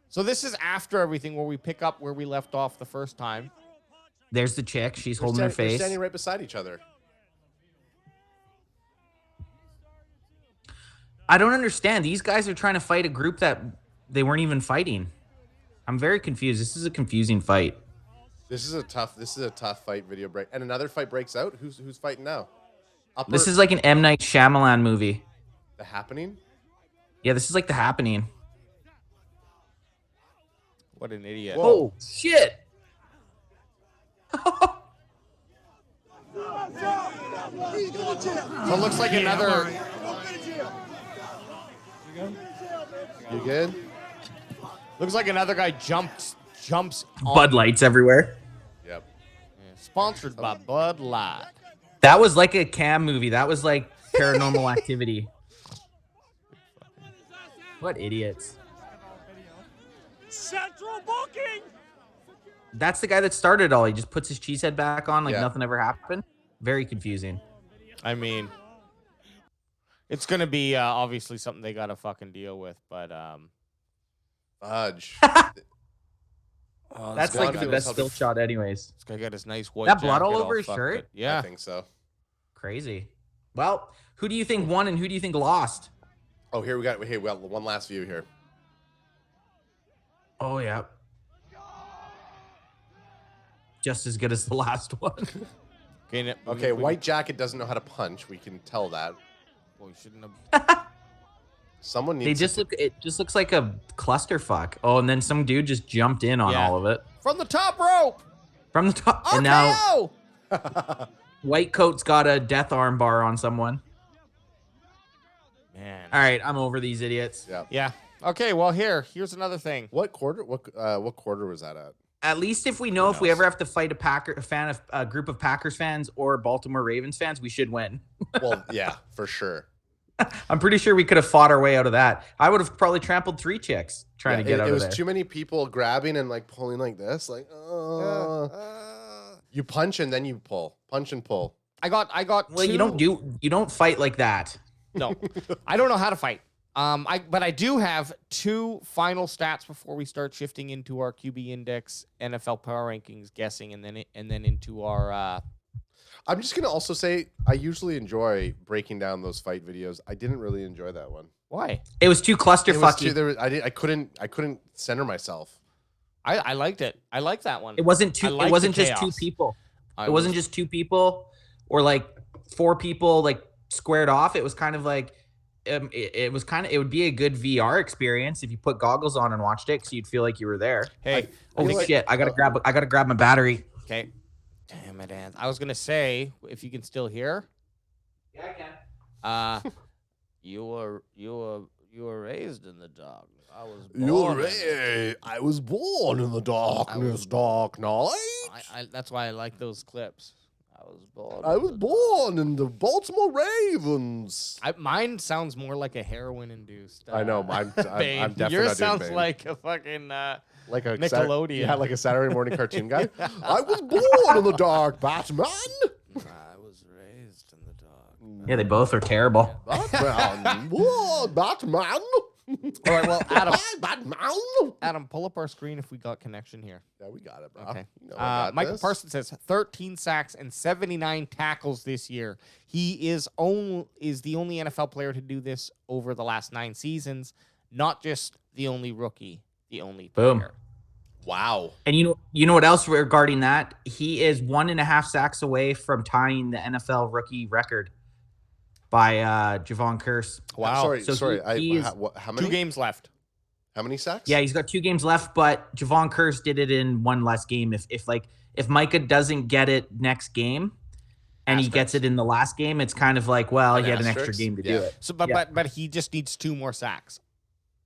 So this is after everything where we pick up where we left off the first time. There's the chick. She's holding her They're face. standing right beside each other. I don't understand. These guys are trying to fight a group that they weren't even fighting. I'm very confused. This is a confusing fight. This is a tough fight video break. And another fight breaks out. Who's fighting now? This is like an M. Night Shyamalan movie. The Happening? Yeah, this is like The Happening. What an idiot. Oh, shit. So it looks like another. You good? Looks like another guy jumps on. Bud Lights everywhere. Yep. Yeah, sponsored by Bud Light. That was like a Cam movie. That was like Paranormal Activity. What idiots. Central booking. That's the guy that started it all. He just puts his cheese head back on like Yeah. nothing ever happened. Very confusing. I mean, it's gonna be obviously something they gotta fucking deal with, but Fudge. oh, That's this like guy the got best his- still shot anyways. This guy got his nice white. That blood all jacket over his fucked shirt? up. Yeah. I think so. Crazy. Well, who do you think won and who do you think lost? Oh, we got one last view here. Oh, yeah. Just as good as the last one. Okay, White Jacket doesn't know how to punch. We can tell that. Well, we shouldn't have. Someone They needs just look. It just looks like a clusterfuck. Oh, and then some dude just jumped in on Yeah. all of it From the top rope. from the top. And now White Coat's got a death arm bar on someone. Man. All right, I'm over these idiots. Yeah. Yeah. Okay. Well, here's another thing. What quarter? What quarter was that at? At least if we know if we ever have to fight a group of Packers fans or Baltimore Ravens fans, we should win. Well, yeah, for sure. I'm pretty sure we could have fought our way out of that. I would have probably trampled 3 chicks trying Yeah, to get out it of was there. too many people grabbing and like pulling like this. Like, you punch and then you pull. Punch and pull. I got. Well, you don't fight like that. No, I don't know how to fight. But I do have 2 final stats before we start shifting into our QB index, NFL power rankings, guessing, and then into our. I'm just gonna also say I usually enjoy breaking down those fight videos. I didn't really enjoy that one. Why? It was too It was clusterfucky. too, I couldn't center myself. I liked it. I liked that one. It wasn't I two. liked It wasn't the just 2 chaos. people. I It wasn't was- just 2 people or like 4 people like squared off. It was kind of like it would be a good VR experience if you put goggles on and watched it, so you'd feel like you were there. Hey. Holy like- shit! I gotta grab my battery. Okay. Damn it, Ant. I was gonna say if you can still hear. Yeah, I can. You were raised in the dark. I was born. I was born in the darkness, dark night. That's why I like those clips. I was born. I was born in the Baltimore Ravens. Mine sounds more like a heroin-induced. I know. I'm definitely Yours not doing sounds Bane. like a fucking. like a Nickelodeon. Yeah, like a Saturday morning cartoon guy. I was born in the dark, Batman. I was raised in the dark. Yeah, they both are terrible. Batman. Whoa, Batman. All right, well, Batman. Adam, pull up our screen if we got connection here. Yeah, we got it, bro. Okay. You know I got Micah this. Parsons says 13 sacks and 79 tackles this year. He is the only NFL player to do this over the last 9 seasons. Not just the only rookie, the only Boom. player. Wow. And you know what else regarding that? He is 1.5 sacks away from tying the NFL rookie record by Javon Curse. Wow. Sorry. So Sorry. he is, How many? 2 games left. How many sacks? yeah, he's got 2 games left, but Javon Curse did it in 1 less game. If Micah doesn't get it next game and he gets it in the last game, it's kind of like, well, he had an extra asterisk? game to do Yeah. it. So, but he just needs 2 more sacks.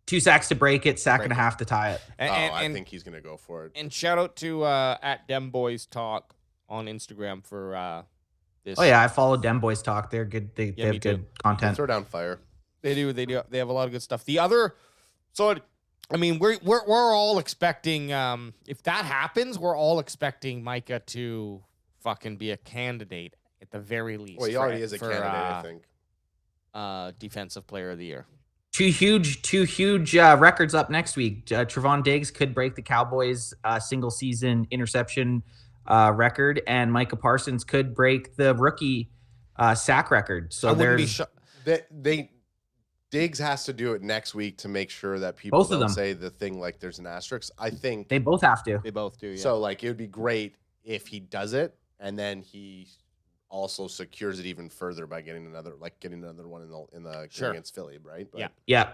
2 sacks to break it, sack and a half to tie it. I think he's gonna go for it. And shout out to at Dem Boys Talk on Instagram for this. Oh yeah, I follow Dem Boys Talk. They're good. They Yeah, have me good too. content. Throw down fire. They do. They have a lot of good stuff. The other, so I mean, we're all expecting. If that happens, we're all expecting Micah to fucking be a candidate at the very least. Well, he already is a candidate, I think. Defensive Player of the Year. Two huge records up next week. Trevon Diggs could break the Cowboys' single season interception record, and Micah Parsons could break the rookie sack record. So there's Diggs has to do it next week to make sure that people Both of don't them. say the thing like there's an asterisk. I think they both have to. They both do. Yeah. so. Like it would be great if he does it, and then he also secures it even further by getting another one in the Sure. game against Philly, right? But Yeah. Yeah.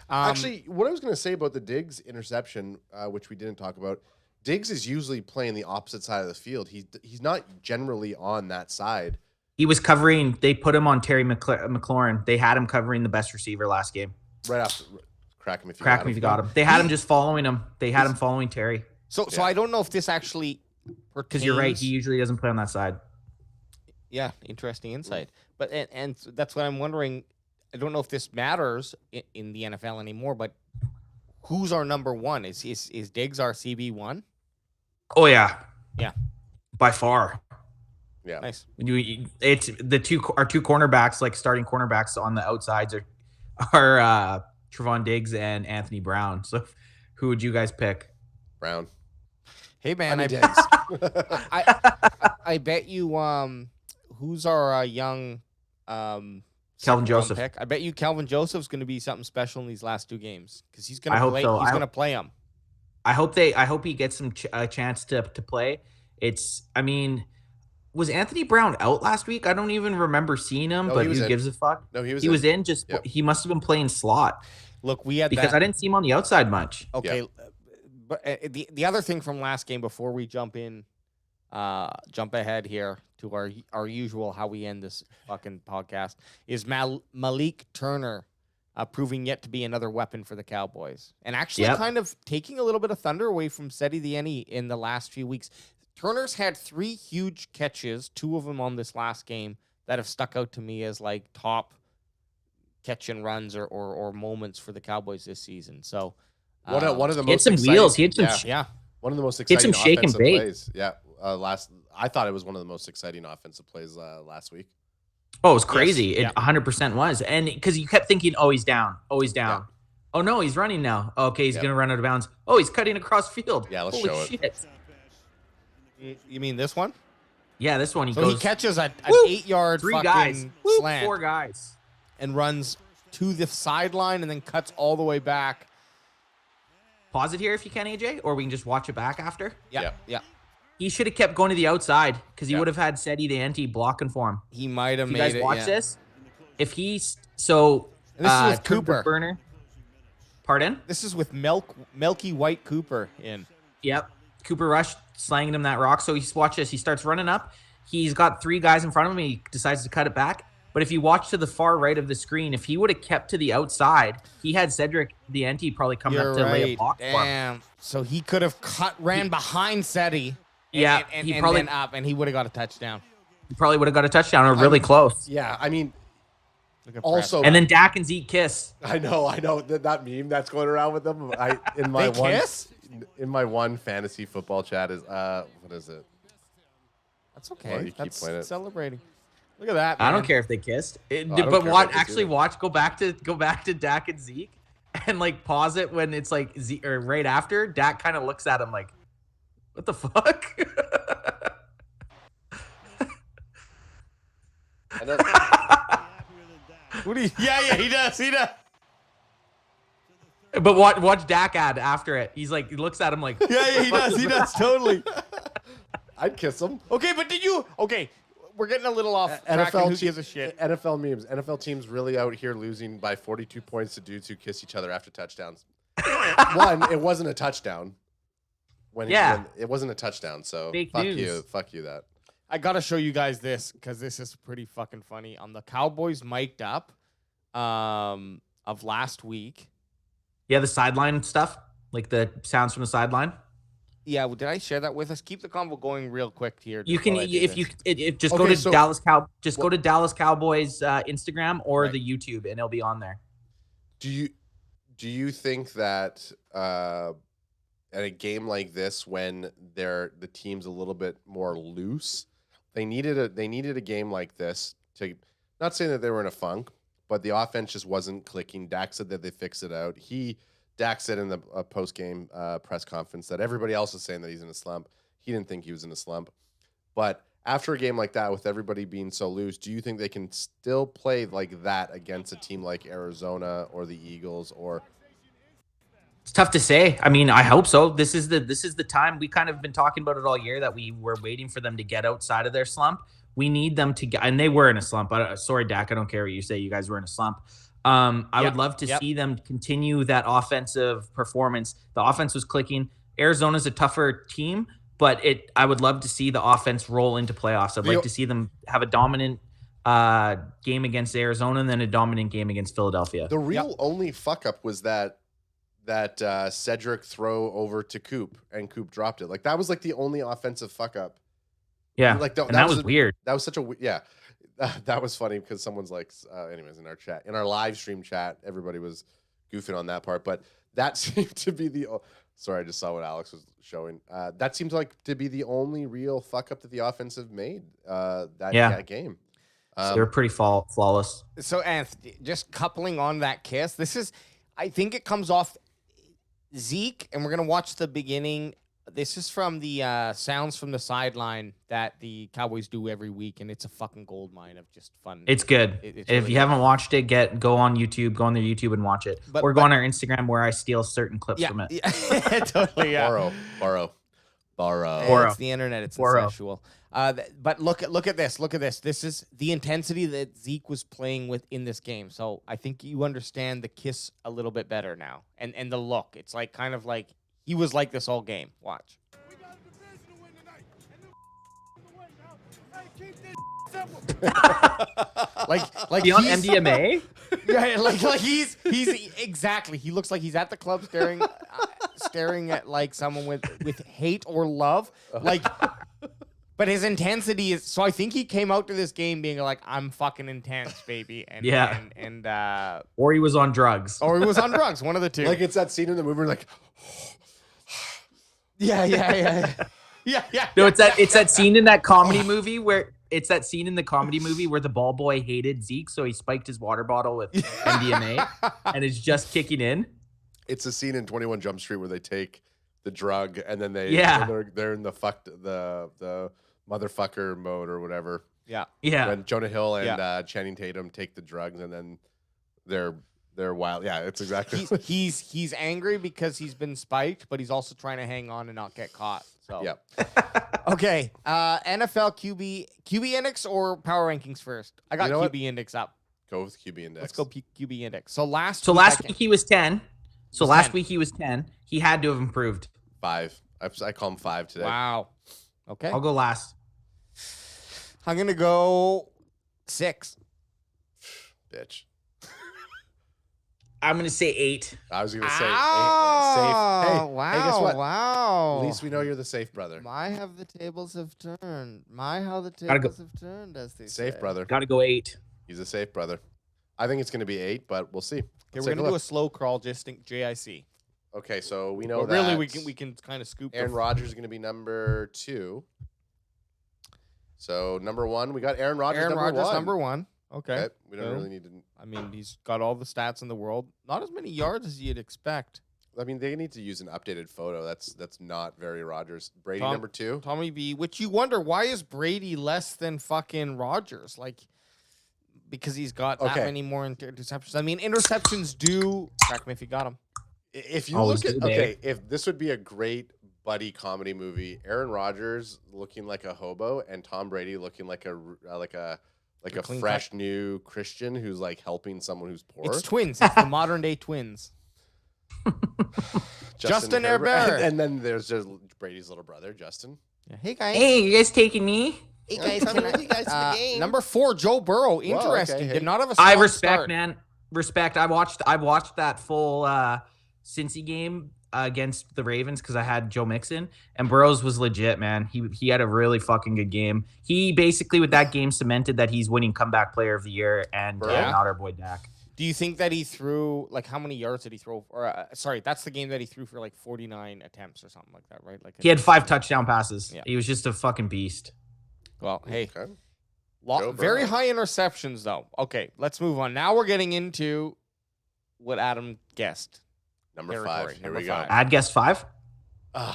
actually, what I was going to say about the Diggs interception, which we didn't talk about, Diggs is usually playing the opposite side of the field. He's not generally on that side. He was covering. They put him on Terry McLaurin. They had him covering the best receiver last game. Right after, crack him if you Crack got me him. if you got him. They had him just following him. They had him following Terry. So I don't know if this actually Because you're right. He usually doesn't play on that side. Yeah, interesting insight. But and that's what I'm wondering. I don't know if this matters in the NFL anymore, but who's our number one? Is Diggs our CB1? Oh yeah. Yeah. By far. Yeah. Nice. It's our two cornerbacks, like starting cornerbacks on the outsides are Trevon Diggs and Anthony Brown. So who would you guys pick? Brown. Hey man, Diggs. I bet you who's our young Kelvin second-round Joseph. pick? I bet you Kelvin Joseph's going to be something special in these last 2 games because he's going I to hope play. so. He's going to play him. I hope he gets some a chance to play. Was Anthony Brown out last week? I don't even remember seeing him, No, but he was who in. gives a fuck? No, he was. He was in. Just Yep. He must have been playing slot Look, we had because that. I didn't see him on the outside much. Okay, but the other thing from last game before we jump ahead here to our usual how we end this fucking podcast is Malik Turner proving yet to be another weapon for the Cowboys and actually kind of taking a little bit of thunder away from Seti the Eni in the last few weeks. Turner's had 3 huge catches, 2 of them on this last game that have stuck out to me as like top catch and runs or moments for the Cowboys this season. So One of the He had most some exciting, wheels. He had some. yeah. one of the most He had some exciting shake and offensive bake. plays. Yeah. I thought it was one of the most exciting offensive plays last week. Oh, it was crazy. Yes. It 100% was. And because you kept thinking, oh, he's down. Oh, he's down. Yeah. Oh, no, he's running now. Okay, he's going to run out of bounds. Oh, he's cutting across field. Yeah, let's Holy show it. shit. You mean this one? Yeah, this one he So goes. he catches an Whoop! 8-yard 3 fucking guys. Whoop! slant 4 guys. and runs to the sideline and then cuts all the way back. Pause it here if you can, AJ, or we can just watch it back after. Yeah. He should have kept going to the outside because he Yeah. would have had Seti the Ante blocking for him. He might have If you made guys it. watch yeah. this, if he's so. And this is with Cooper Cooper. Burner. Pardon? This is with Melky White Cooper in. Yep. Cooper Rush slanging him that rock. So he's watch this. He starts running up. He's got 3 guys in front of him. He decides to cut it back. But if you watch to the far right of the screen, if he would have kept to the outside, he had Cedric the Ante probably coming You're up to lay a right. block for him. Damn. So he could have ran behind Seti. Yeah, and he probably then up, and he would have got a touchdown. would have got a touchdown or really close. Yeah, I mean, Look at also, And then Dak and Zeke kiss. I know that meme that's going around with them. They kiss? In my one fantasy football chat is what is it? That's okay. Well, you keep That's playing it. celebrating. Look at that, man. I don't care if they kissed. I don't But care watch, if they actually do. watch. Go back to Dak and Zeke, and like pause it when it's like or right after. Dak kind of looks at him like, "What the fuck?" I know. What do you? Yeah, he does. But watch Dak ad after it. He looks at him like, Yeah, he does. He does totally. I'd kiss him. Okay, but did you? Okay, we're getting a little off track. Who gives a shit? NFL memes. NFL teams really out here losing by 42 points to dudes who kiss each other after touchdowns. One, it wasn't a touchdown. When it wasn't a touchdown. So Fake fuck news. you. Fuck you that. I gotta show you guys this because this is pretty fucking funny. On the Cowboys mic'd up of last week. yeah, the sideline stuff, like the sounds from the sideline. Yeah, well, did I share that with us? Keep the convo going real quick here. You can just go Okay, to so- go to Dallas Cowboys Instagram or Right. the YouTube, and it'll be on there. Do you think that at a game like this, when the team's a little bit more loose, they needed a game like this to, not saying that they were in a funk, but the offense just wasn't clicking. Dak said that they fixed it out. Dak said in the post game press conference that everybody else is saying that he's in a slump. He didn't think he was in a slump, but after a game like that, with everybody being so loose, do you think they can still play like that against a team like Arizona or the Eagles? Or It's tough to say. I mean, I hope so. This is the time. We kind of been talking about it all year that we were waiting for them to get outside of their slump. We need them to get, and they were in a slump. Sorry, Dak, I don't care what you say. You guys were in a slump. I would love to see them continue that offensive performance. The offense was clicking. Arizona's a tougher team, but I would love to see the offense roll into playoffs. I'd like to see them have a dominant game against Arizona and then a dominant game against Philadelphia. the real only fuck up was that Cedric throw over to Coop, and Coop dropped it. Like, that was like the only offensive fuck up. Yeah, Like and that was weird. That was such a yeah. That was funny because someone's like, anyways, in our live stream chat, everybody was goofing on that part. But that seemed to be sorry, I just saw what Alex was showing. That seems like to be the only real fuck up that the offense have made that game. They were pretty flawless. So, Anthony, just coupling on that kiss, I think it comes off Zeke, and we're going to watch the beginning. This is from the sounds from the sideline that the Cowboys do every week, and it's a fucking goldmine of just fun. It's good. It's If really you haven't watched it, go on YouTube, go on their YouTube and watch it. Or go on our Instagram where I steal certain clips from it. Yeah, totally, yeah. Borrow. It's the internet. It's incestual. But look at this. Look at this. This is the intensity that Zeke was playing with in this game. So I think you understand the kiss a little bit better now, and the look. It's like kind of like he was like this all game. Watch. We got a division to win tonight. And the way, now. Hey, keep this simple. Like Be on he's- MDMA? Yeah, like he's exactly. He looks like he's at the club staring at like someone with hate or love. Like, but his intensity is. So I think he came out to this game being like, "I'm fucking intense, baby." And Yeah. and Or he was on drugs. or he was on drugs. One of the two. Like, it's that scene in the movie where, like, yeah. No, it's that scene in that comedy movie where the ball boy hated Zeke, so he spiked his water bottle with MDMA and it's just kicking in. it's a scene in 21 Jump Street where they take the drug and then they're in the motherfucker mode or whatever. Yeah. When Jonah Hill and Channing Tatum take the drugs and then they're wild. Yeah, it's exactly. He's angry because he's been spiked, but he's also trying to hang on and not get caught. So Yeah. Okay. NFL QB index or power rankings first? I got You know what? QB index up. Go with QB index. Let's go QB index. So last Week he was 10. So last week he was 10. He had to have improved. 5. I call him 5 today. Wow. Okay. I'll go last. I'm gonna go 6. Bitch. I'm gonna say 8. I was gonna say safe. Oh, Hey, wow. hey, guess what? Wow. At least we know you're the safe brother. My how the tables have turned. My how the Gotta go. tables have turned, as they Safe say. brother. Gotta go 8. He's a safe brother. I think it's gonna be 8, but we'll see. Okay, Let's we're take gonna do a look. slow crawl, just JIC. Okay, so we know But that. really, we can kind of scoop. Aaron Rodgers is gonna be number 2. So number 1, we got Aaron Rodgers. Aaron number Rodgers, 1. number 1. Okay. We don't Cool. really need to. I mean, he's got all the stats in the world. Not as many yards as you'd expect. I mean, they need to use an updated photo. That's not very Rodgers. Brady Tom- number 2. Tommy B, which you wonder, why is Brady less than fucking Rodgers? Like, because he's got that Okay. many more interceptions. I mean, interceptions do. Track me if you got him. If you Always look at do, babe. if this would be a great buddy comedy movie, Aaron Rodgers looking like a hobo and Tom Brady looking like a clean fresh new Christian who's like helping someone who's poor. It's twins. It's the modern day twins. Justin Herbert. And then there's just Brady's little brother, Justin. Yeah. Hey guys. Hey, you guys taking me? Hey guys, number 4, Joe Burrow. Interesting. okay, hey. Did not have a I strong respect, start. man. Respect. I watched that full Cincy game against the Ravens because I had Joe Mixon, and Burrows was legit, man. He had a really fucking good game. He basically with that game cemented that he's winning comeback player of the year, and Yeah. not our boy Dak. Do you think that he threw like how many yards did he throw? Or sorry, that's the game that he threw for like 49 attempts or something like that, right? Like He had 5 touchdown passes. Yeah. He was just a fucking beast. Well, hey, Okay. very Burrow. high interceptions though. Okay, let's move on. Now we're getting into what Adam guessed. Number Territory, 5. Here number we go. 5. I'd guess 5.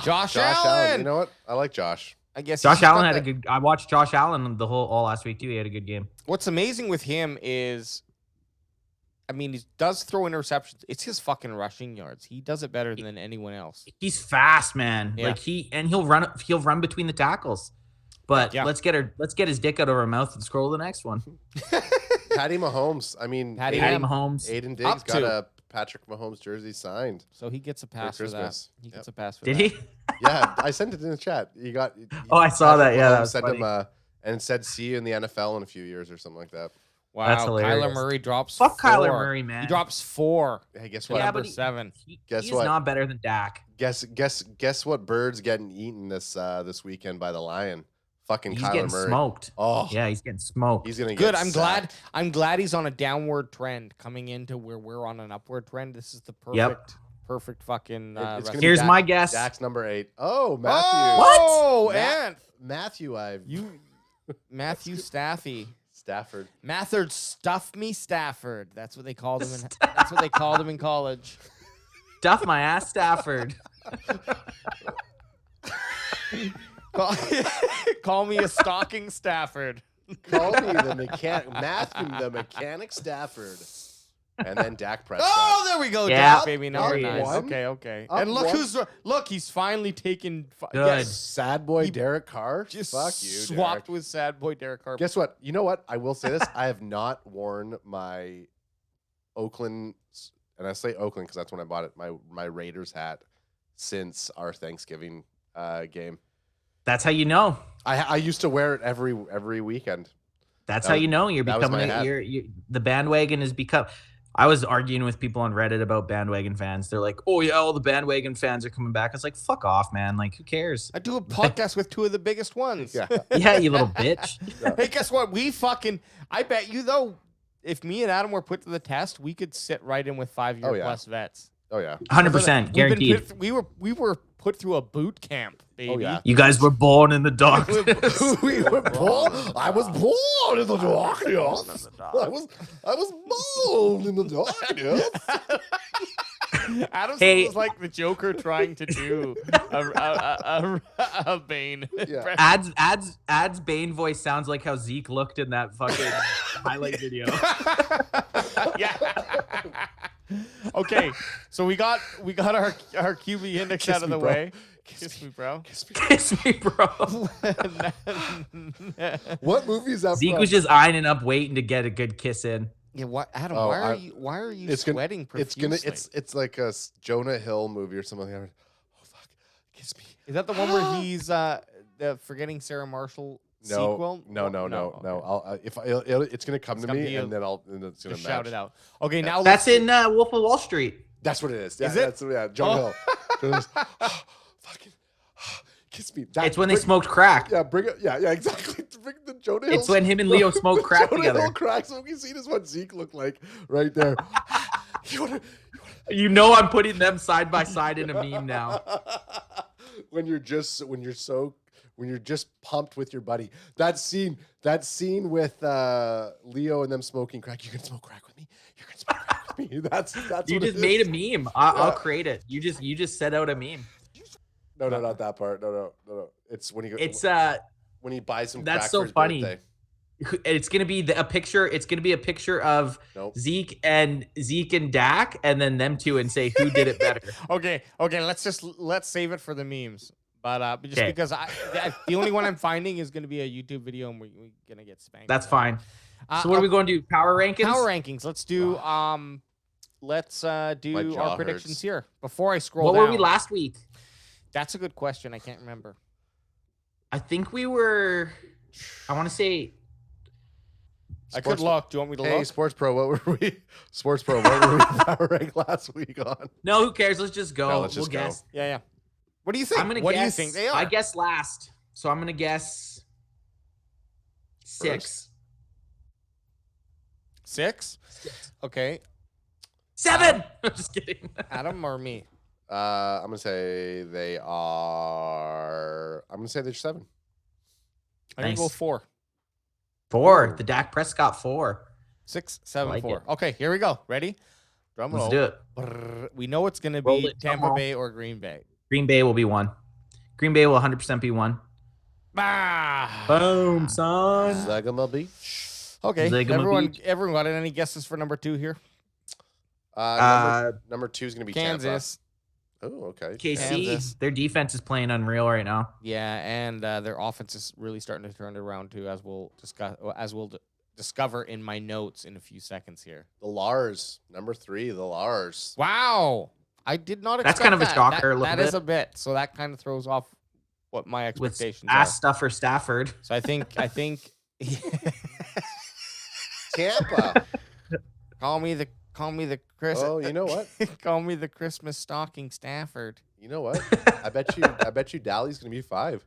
Josh Allen. You know what? I like Josh. I guess Josh he's got Allen had a that- good. I watched Josh Allen all last week too. He had a good game. What's amazing with him is, I mean, he does throw interceptions. It's his fucking rushing yards. He does it better than anyone else. He's fast, man. Yeah. Like he'll run between the tackles. But Yeah. let's get his dick out of our mouth and scroll to the next one. Patty Mahomes. I mean, Patty Patty Mahomes. Mahomes. Aiden Diggs Up got to. a Patrick Mahomes jersey signed. So he gets a pass for that. Christmas. He Yep. gets a pass for Did that. he? Yeah, I sent it in the chat. Oh, I saw that. Yeah, that Mahomes was sent funny. him and said see you in the NFL in a few years or something like that. Wow, That's Kyler hilarious. Murray drops Fuck 4. Kyler Murray, man. He drops 4 Hey, guess to what? Yeah, number but he- 7. Guess He's what? not better than Dak. Guess what bird's getting eaten this weekend by the lion? Fucking He's Kyler getting Murray. smoked. Oh, Yeah, he's getting smoked. he's gonna get Good. I'm sacked. glad he's on a downward trend coming into where we're on an upward trend. This is the perfect fucking. It's gonna be Here's Dak- my guess. Dak's number 8. Oh, Matthew. Oh, Matt- and Matthew, Matthew Staffy. Stafford. Mathard stuff me Stafford. That's what they called him. That's what they called him in college. Stuff my ass, Stafford. Call me a stalking Stafford. Call me the mechanic Stafford. And then Dak Prescott. Oh, there we go. Yeah, Dak, baby, number there he 9. is. Okay. Up And look one. he's finally taken. Good. Yes, Sad boy He Derek Carr. just Fuck you, swapped Derek. with sad boy Derek Carr. Guess what? You know what? I will say this. I have not worn my Oakland, and I say Oakland because that's when I bought it, my Raiders hat since our Thanksgiving game. That's how you know. I used to wear it every weekend. That's That how was- you know you're that was becoming. my hat. The bandwagon has become. I was arguing with people on Reddit about bandwagon fans. They're like, "Oh yeah, all the bandwagon fans are coming back." I was like, "Fuck off, man! Like, who cares?" I do a podcast with 2 of the biggest ones. Yeah. Yeah, you little bitch. Hey, guess what? I bet you though, if me and Adam were put to the test, we could sit right in with 5-year Oh, yeah. plus vets. Oh yeah. 100% guaranteed. We were put through a boot camp, baby. Oh, yeah. You guys were born in the dark. We were born. I was born in the darkness. I was born in the darkness. Adam Hey. was like the Joker trying to do a Bane. Yeah. Ad's Bane voice sounds like how Zeke looked in that fucking highlight video. Yeah. Okay, so we got our QB index Kiss out of me, the bro. way. Kiss me, bro. Kiss me, bro. What movie is that Zeke from? was just eyeing up, waiting to get a good kiss in. Yeah, what, Adam? Oh, why are you it's gonna- sweating It's profusely? gonna. It's like a Jonah Hill movie or something like that. Oh fuck! Kiss me. Is that the one where he's the Forgetting Sarah Marshall sequel? No. Okay. It's gonna come to come to me, you. and then it's gonna Just shout match. it out. Okay, now That's let's in Wolf of Wall Street. That's what it is. Yeah, Is it? That's Jonah Oh. Hill. Jonah Hill's, fucking kiss me. That- It's when they bring- smoked crack. Yeah, bring it. Yeah, exactly. Bring the Jonah Hill. It's when him and Leo smoked crack Jonah together. Hill crack smoking scene is what Zeke looked like right there. You know I'm putting them side by side in a meme now. when you're just pumped with your buddy. That scene with Leo and them smoking crack. You can smoke crack with me. You can smoke crack with me. That's You what just it made is. a meme. I'll create it. You just set out a meme. No, not that part. No. It's when he It's when he buys some that's crack so for his funny. birthday. It's gonna be a picture. It's gonna be a picture of Nope. Zeke and Dak, and then them two, and say who did it better. Okay. Let's save it for the memes. But just Okay. because the only one I'm finding is going to be a YouTube video, and we're gonna get spanked. That's for that. fine. So what are we going to do? Power rankings. Power rankings. Let's do My jaw our predictions hurts. here before I scroll What down. were we last week? That's a good question. I can't remember. I think we were. I want to say. I could look. Do you want me to Hey, look? Sports Pro, what were we? Sports Pro, what were we power rank last week on? No, who cares? Let's just go. No, let's just go. guess. Yeah. What do you think? I'm gonna what guess. do you think they are? I guess last. So I'm gonna guess 6. 6. Okay. 7. I'm just kidding. Adam or me? I'm gonna say they are. I'm gonna say they're 7. I'm gonna go Nice. 4. 4. The Dak Prescott 4. 6, 7, like 4. it. Okay, here we go. Ready? Drum Let's roll. do it. Brrr. We know it's gonna Roll be it, drum Tampa roll. Bay or Green Bay. Green Bay will be 1. Green Bay will 100% be 1. Ah. Boom, son. Zagama Beach. Okay. Zagama Beach. Everyone got any guesses for number 2 here? Number 2 is gonna be Kansas. Tampa. Oh, okay. KC, Kansas. their defense is playing unreal right now. Yeah, and their offense is really starting to turn it around too, as we'll discover in my notes in a few seconds here. The Lars, number 3, the Lars. Wow, I did not expect That's kind of a that. shocker a little That is bit. a bit, so that kind of throws off what my With expectations ass are. stuffer Stafford. So I think Tampa. call me the Chris. Oh, you know what? Call me the Christmas stocking Stafford. You know what? I bet you Dally's gonna be 5.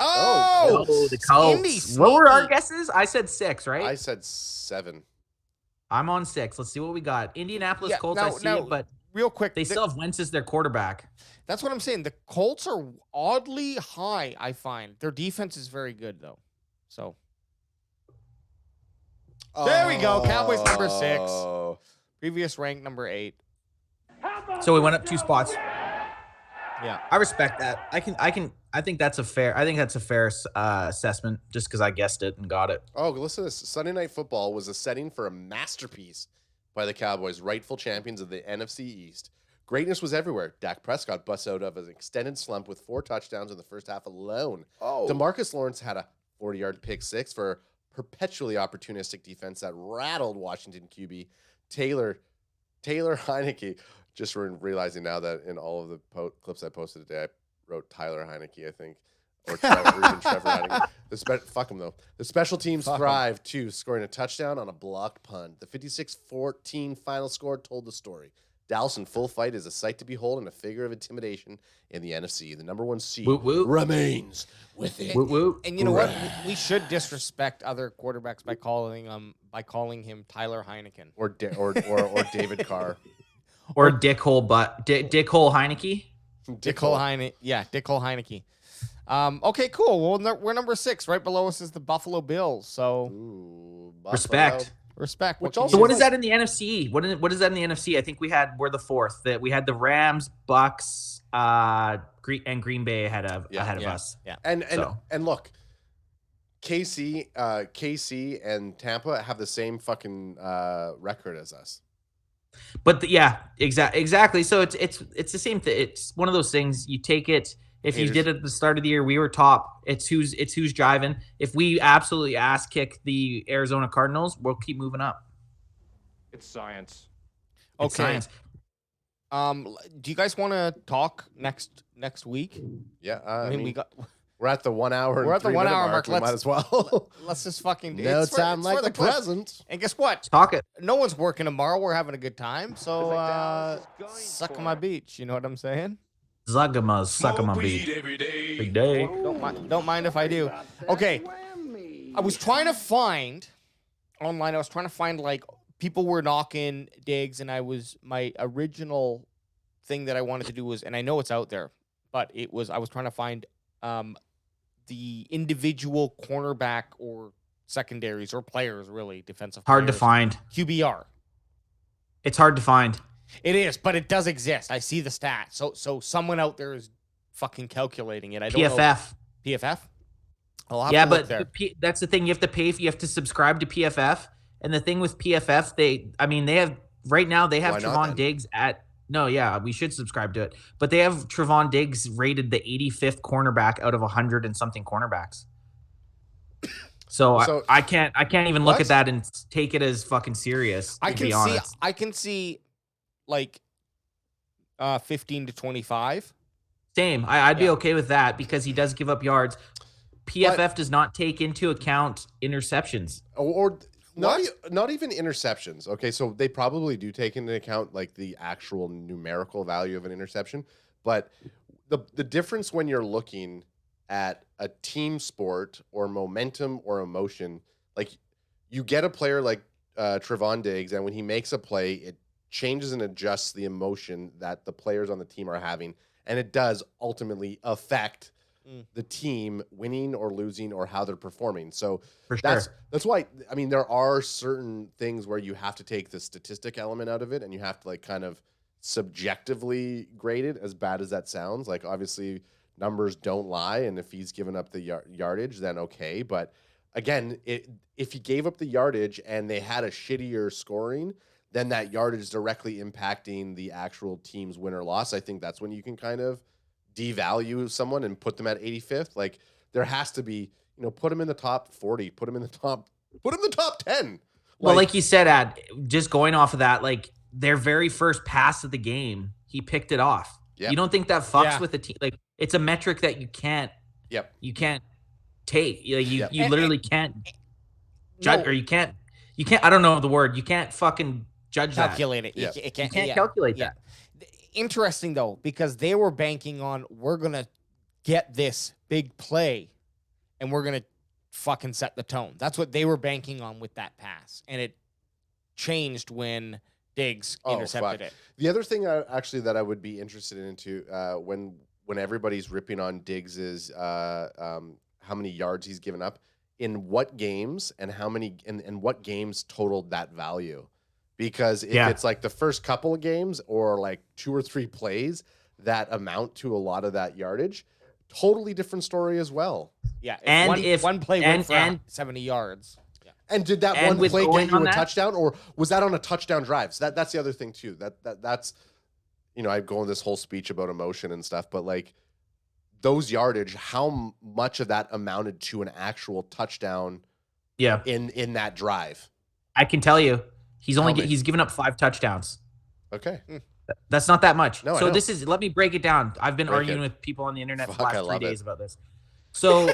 Oh, Oh, the Colts. Indy, What were our sneaky. guesses? I said 6, right? I said 7. I'm on 6. Let's see what we got. Indianapolis Yeah, Colts, I see it, but real quick, they still have Wentz as their quarterback. that's what I'm saying. The Colts are oddly high, I find. Their defense is very good, though. So There we go. Cowboys number 6. Oh. previous rank number 8. So we went up 2 spots. Yeah. I respect that. I think that's a fair assessment just because I guessed it and got it. Oh, listen to this. Sunday Night Football was a setting for a masterpiece by the Cowboys, rightful champions of the NFC East. Greatness was everywhere. Dak Prescott busts out of an extended slump with 4 touchdowns in the first half alone. Oh. DeMarcus Lawrence had a 40-yard pick 6 for a perpetually opportunistic defense that rattled Washington QB. Taylor Heineke. Just realizing now that in all of the clips I posted today, I wrote Tyler Heineke, I think. Or even Trevor Heineke. Fuck him, though. The special teams thrived, too, scoring a touchdown on a blocked punt. The 56-14 final score told the story. Dallas in full fight is a sight to behold and a figure of intimidation in the NFC. The number 1 seed Woot woot. remains with it. Woot woot. And you know what? We should disrespect other quarterbacks by calling him Tyler Heineken. Or David Carr. Or Dickhole Heineke. Dickhole Heineke. Yeah, Dickhole Heineke. Okay, cool. Well, we're number 6. Right below us is the Buffalo Bills. So Ooh, Respect. respect. Which What also- So what is that in the NFC? What is that in the NFC? I think we're the 4th. That we had the Rams, Bucks, and Green Bay ahead of us. Yeah. And look, KC and Tampa have the same fucking record as us. But exactly. So it's the same thing. It's one of those things. You take it. If you did it at the start of the year, we were top. It's who's driving. If we absolutely ass kick the Arizona Cardinals, we'll keep moving up. It's science. It's Okay. science. Do you guys want to talk next week? Yeah, I mean, we're at the 1 hour. We're at the 1 hour mark. We might as well. let's just fucking No it's for- time it's like for the clips. present. And guess what? Talk it. No one's working tomorrow. We're having a good time. So suck on my beach. You know what I'm saying? Zuggamas, suck on my beat. Big day. Don't mind if I do. Okay. I was trying to find online. I was trying to find like people were knocking Diggs, and my original thing that I wanted to do was, and I know it's out there, but I was trying to find the individual cornerback or secondaries or players, really defensive. Hard to players. find. QBR. It's hard to find. It is, but it does exist. I see the stats. So someone out there is fucking calculating it. I don't know. PFF. PFF? I'll have Yeah, to look but there. that's the thing. You have to pay. You have to subscribe to PFF. And the thing with PFF, they have right now they have Why not Trevon then? Diggs at no, yeah, we should subscribe to it. But they have Trevon Diggs rated the 85th cornerback out of 100 and something cornerbacks. So, So- I can't even look What? at that and take it as fucking serious. To be honest. I can see like 15 to 25. Same. I'd be Yeah. okay with that because he does give up yards. PFF does not take into account interceptions. Or not, What? not even interceptions. Okay, so they probably do take into account like the actual numerical value of an interception, but the difference when you're looking at a team sport or momentum or emotion, like you get a player like Trevon Diggs, and when he makes a play, it changes and adjusts the emotion that the players on the team are having, and it does ultimately affect the team winning or losing or how they're performing. So For sure. that's why, I mean, there are certain things where you have to take the statistic element out of it and you have to like kind of subjectively grade it, as bad as that sounds. Like obviously numbers don't lie, and if he's given up the yardage, then okay. But again, if he gave up the yardage and they had a shittier scoring, then that yardage is directly impacting the actual team's win or loss. I think that's when you can kind of devalue someone and put them at 85th. Like there has to be, put them in the top 40, put them in the top 10. Well, like you said, Ad, just going off of that, like their very first pass of the game, he picked it off. Yep. You don't think that fucks Yeah. with the team? Like it's a metric that you can't take. You Yep. literally can't judge, or you can't. I don't know the word. You can't fucking judge Calculate it. Yeah. You that. can't, You can't yeah. calculate Yeah. that. Interesting though, because they were banking on we're gonna get this big play, and we're gonna fucking set the tone. That's what they were banking on with that pass, and it changed when Diggs intercepted it. The other thing that I would be interested into when everybody's ripping on Diggs's how many yards he's given up, in what games and how many and what games totaled that value. Because if it's like the first couple of games or like 2 or 3 plays that amount to a lot of that yardage, totally different story as well. Yeah, And one play went for and 70 yards. Yeah. And did that And one with play going get you on a that- touchdown, or was that on a touchdown drive? So that's the other thing too. That's I go in this whole speech about emotion and stuff, but like those yardage, how much of that amounted to an actual touchdown Yeah, in that drive? I can tell you, he's Tell me. he's given up 5 touchdowns. Okay. That's not that much. No, I so know. let me break it down. I've been Break arguing it. with people on the internet Fuck, for the I last 3 love days it. about this. So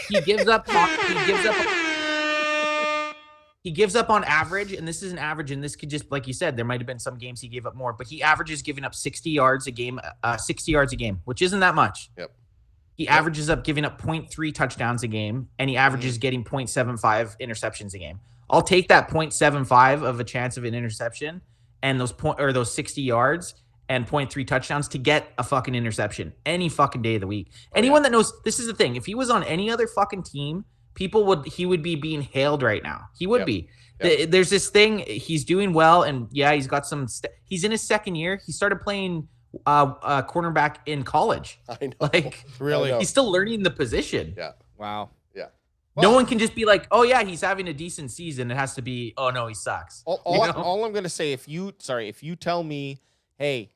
he gives up on average, and this is an average, and this could just, like you said, there might have been some games he gave up more, but he averages giving up 60 yards a game, which isn't that much. Yep. He averages up giving up 0.3 touchdowns a game, and he averages getting 0.75 interceptions a game. I'll take that 0.75 of a chance of an interception and those 60 yards and 0.3 touchdowns to get a fucking interception any fucking day of the week. Anyone that knows, this is the thing. If he was on any other fucking team, he would be being hailed right now. He would be. Yep. There's this thing. He's doing well, and yeah, he's got some. He's in his second year. He started playing cornerback in college. I know. Like, Really? I know. he's still learning the position. Yeah. Wow. Yeah. No one can just be like, oh yeah, he's having a decent season. It has to be, oh no, he sucks. All I'm gonna say, if you tell me, hey,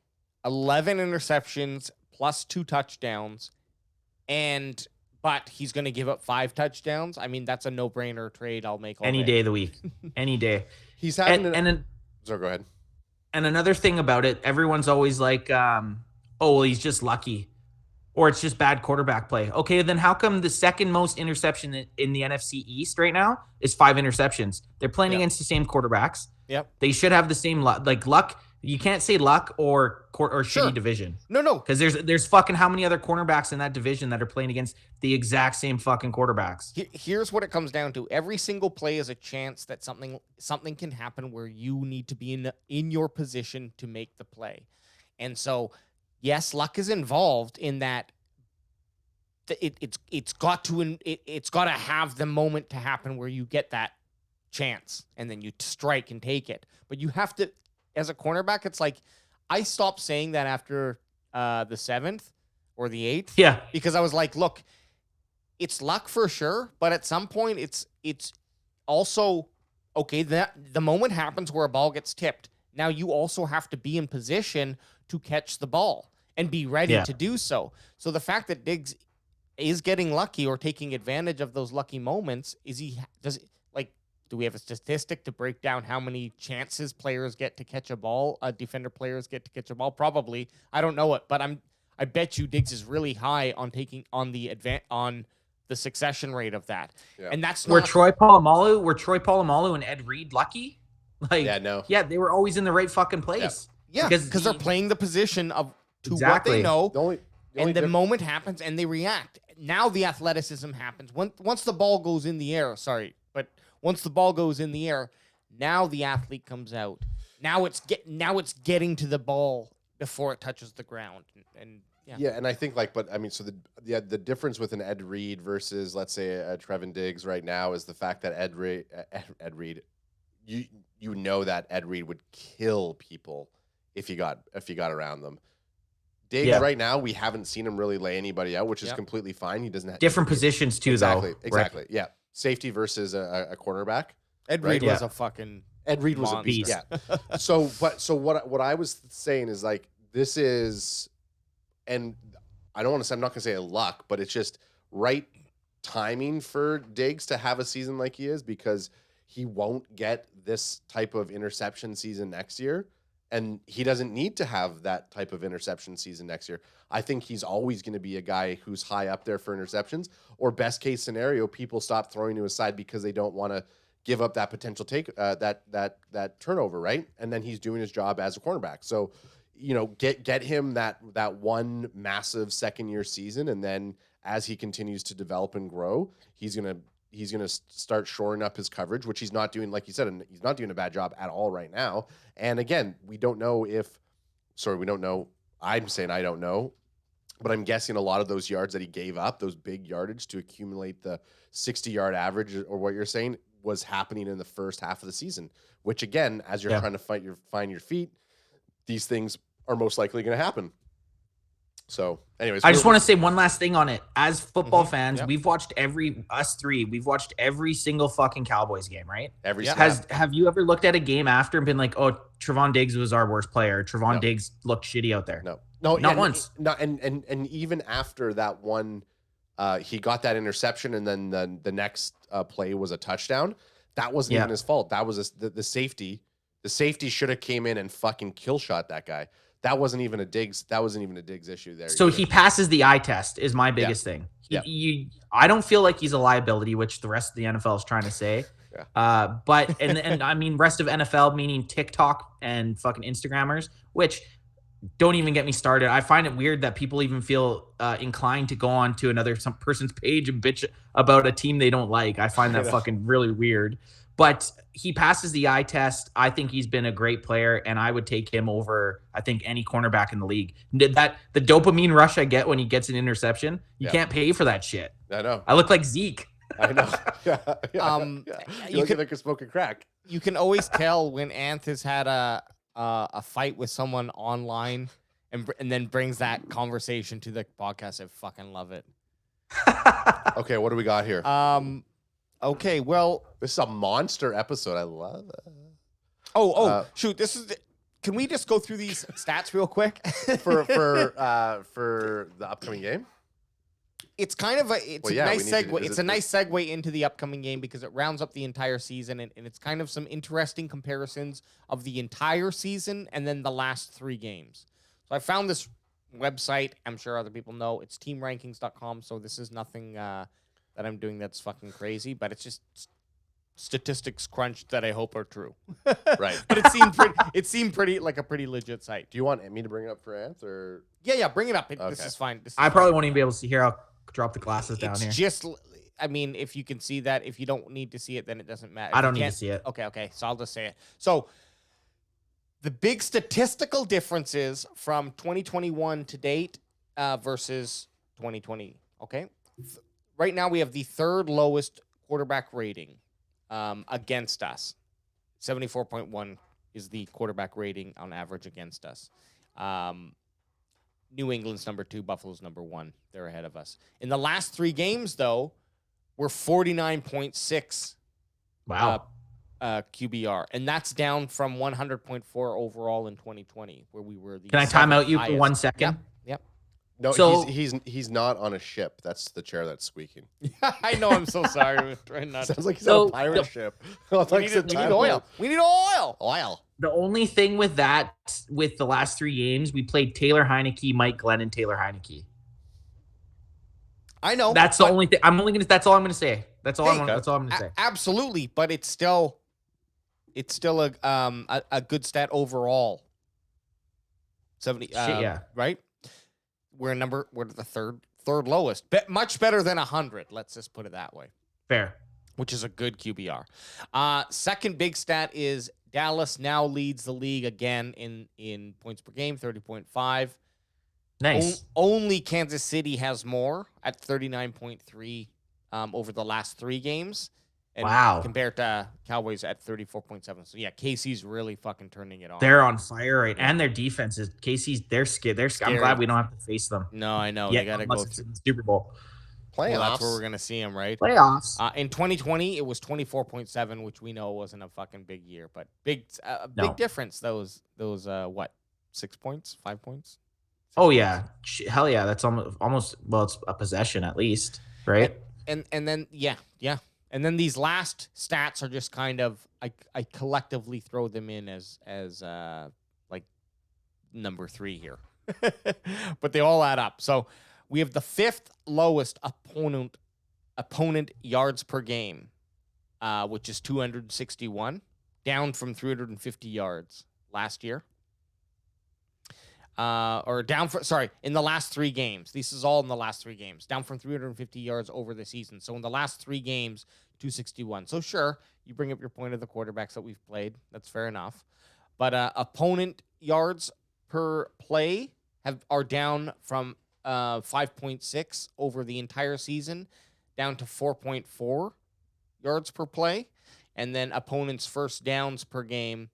11 interceptions plus 2 touchdowns, but he's gonna give up 5 touchdowns, I mean that's a no-brainer trade I'll make all Any day of the week. Any day. He's having So go ahead. And another thing about it, everyone's always like, oh, well, he's just lucky. Or it's just bad quarterback play. Okay, then how come the second most interception in the NFC East right now is 5 interceptions? They're playing against the same quarterbacks. Yep. They should have the same luck. You can't say luck or shitty division. No. Because there's fucking how many other cornerbacks in that division that are playing against the exact same fucking quarterbacks. Here's what it comes down to. Every single play is a chance that something can happen where you need to be in your position to make the play. And so, yes, luck is involved in that. It's got to have the moment to happen where you get that chance and then you strike and take it. But you have to, as a cornerback, it's like I stopped saying that after the 7th or the 8th. Yeah. Because I was like, look, it's luck for sure, but at some point it's also okay, that the moment happens where a ball gets tipped. Now you also have to be in position to catch the ball and be ready to do so. So the fact that Diggs is getting lucky or taking advantage of those lucky moments, do we have a statistic to break down how many chances players get to catch a ball, defender players get to catch a ball? Probably. I don't know it, but I bet you Diggs is really high on taking on the succession rate of that. Yeah. And that's not Were Troy Polamalu and Ed Reed lucky? Yeah, they were always in the right fucking place. Yeah, because they're playing the position of what they know. The moment happens and they react. Now the athleticism happens. Once the ball goes in the air, once the ball goes in the air, now the athlete comes out. Now it's getting to the ball before it touches the ground. And I think the difference with an Ed Reed versus, let's say, a Trevon Diggs right now is the fact that Ed Reed, you know that Ed Reed would kill people if he got around them. Diggs right now, we haven't seen him really lay anybody out, which is completely fine. He doesn't have different positions too, exactly, though. Exactly. Right? Yeah. Safety versus a cornerback. Ed Reed was a fucking Ed Reed was monster. A beast. Yeah. So what I was saying is this is, and I don't want to say, I'm not going to say luck, but it's just right timing for Diggs to have a season like he is, because he won't get this type of interception season next year. And he doesn't need to have that type of interception season next year. I think he's always going to be a guy who's high up there for interceptions, or best case scenario, people stop throwing to his side because they don't want to give up that potential that turnover, right? And then he's doing his job as a cornerback. So, get him that one massive second year season, and then as he continues to develop and grow, he's gonna start shoring up his coverage, which he's not doing, like you said, and he's not doing a bad job at all right now. And again, we don't know. I'm saying I don't know, but I'm guessing a lot of those yards that he gave up, those big yardage to accumulate the 60-yard average, or what you're saying, was happening in the first half of the season. Which again, as you're trying to find your feet, these things are most likely going to happen. So, anyways, I just want to say one last thing on it. As football fans, we've watched every single fucking Cowboys game, right? Have you ever looked at a game after and been like, "Oh, Trevon Diggs was our worst player. Trevon Diggs looked shitty out there." No, not once. And even after that one, he got that interception, and then the next play was a touchdown. That wasn't even his fault. That was the safety. The safety should have came in and fucking kill shot that guy. That wasn't even a Diggs issue there. So he passes the eye test is my biggest thing. I don't feel like he's a liability, which the rest of the NFL is trying to say. But I mean, rest of NFL, meaning TikTok and fucking Instagrammers, which don't even get me started. I find it weird that people even feel inclined to go on to some person's page and bitch about a team they don't like. I find that fucking really weird. But he passes the eye test. I think he's been a great player, and I would take him over, I think, any cornerback in the league. The dopamine rush I get when he gets an interception, you can't pay for that shit. I know. I look like Zeke. I know. You look like you're smoking crack. You can always tell when Anth has had a fight with someone online and then brings that conversation to the podcast. I fucking love it. Okay, what do we got here? Okay, well, this is a monster episode. I love it. Shoot! Can we just go through these stats real quick for the upcoming game? It's kind of a nice segue. It's a nice segue into the upcoming game because it rounds up the entire season, and it's kind of some interesting comparisons of the entire season and then the last 3 games. So I found this website. I'm sure other people know. It's teamrankings.com. So this is nothing that I'm doing that's fucking crazy, but it's just statistics crunched that I hope are true. Right. But it seemed pretty like a pretty legit site. Do you want me to bring it up for Anth, or? Yeah, bring it up. This is fine. I probably won't even be able to see here. I'll drop the glasses down here. It's just, I mean, if you can see that, if you don't need to see it, then it doesn't matter. I don't need to see it. Okay. So I'll just say it. So the big statistical differences from 2021 to date versus 2020. Okay. Right now, we have the 3rd lowest quarterback rating against us. 74.1 is the quarterback rating on average against us. New England's number 2, Buffalo's number 1. They're ahead of us. In the last 3 games, though, we're 49.6 Wow. QBR, and that's down from 100.4 overall in 2020, where we were the. Can I time out 7th you for highest. 1 second? Yep. No, So- he's not on a ship. That's the chair that's squeaking. I know. I'm so sorry. I'm trying not. Sounds like he's So- on a pirate ship. Oh, We thanks need, to we need time. oil. We need oil. Oil. The only thing with that, with the last 3 games, we played Taylor Heineke, Mike Glennon, Taylor Heineke. I know. That's the but- only thing. That's all I'm going to say. That's all I'm going to say. Absolutely, but it's still a good stat overall. 70. Yeah. Right. We're the third lowest. Much better than 100. Let's just put it that way. Fair. Which is a good QBR. Second big stat is Dallas now leads the league again in points per game, 30.5. Nice. Only Kansas City has more at 39.3 over the last 3 games. And Wow. Compared to Cowboys at 34.7. So yeah, KC's really fucking turning it on. They're on fire, right? And their defense is Casey's. They're scared. I'm Scary. glad we don't have to face them. No, I know. Yeah, They got to unless go it's through. in the Super Bowl Playoffs. Well, that's where we're going to see them, right? playoffs. In 2020, it was 24.7, which we know wasn't a fucking big year, but big No. difference. Those 6 points, 5 points? Oh yeah, hell yeah. That's almost. Well, it's a possession at least, right? And then yeah. And then these last stats are just kind of I collectively throw them in as like number 3 here. But they all add up. So we have the 5th lowest opponent yards per game, which is 261, down from 350 yards last year. In the last 3 games. This is all in the last 3 games. Down from 350 yards over the season. So in the last 3 games, 261. So sure, you bring up your point of the quarterbacks that we've played. That's fair enough. But opponent yards per play are down from 5.6 over the entire season, down to 4.4 yards per play. And then opponents' first downs per game,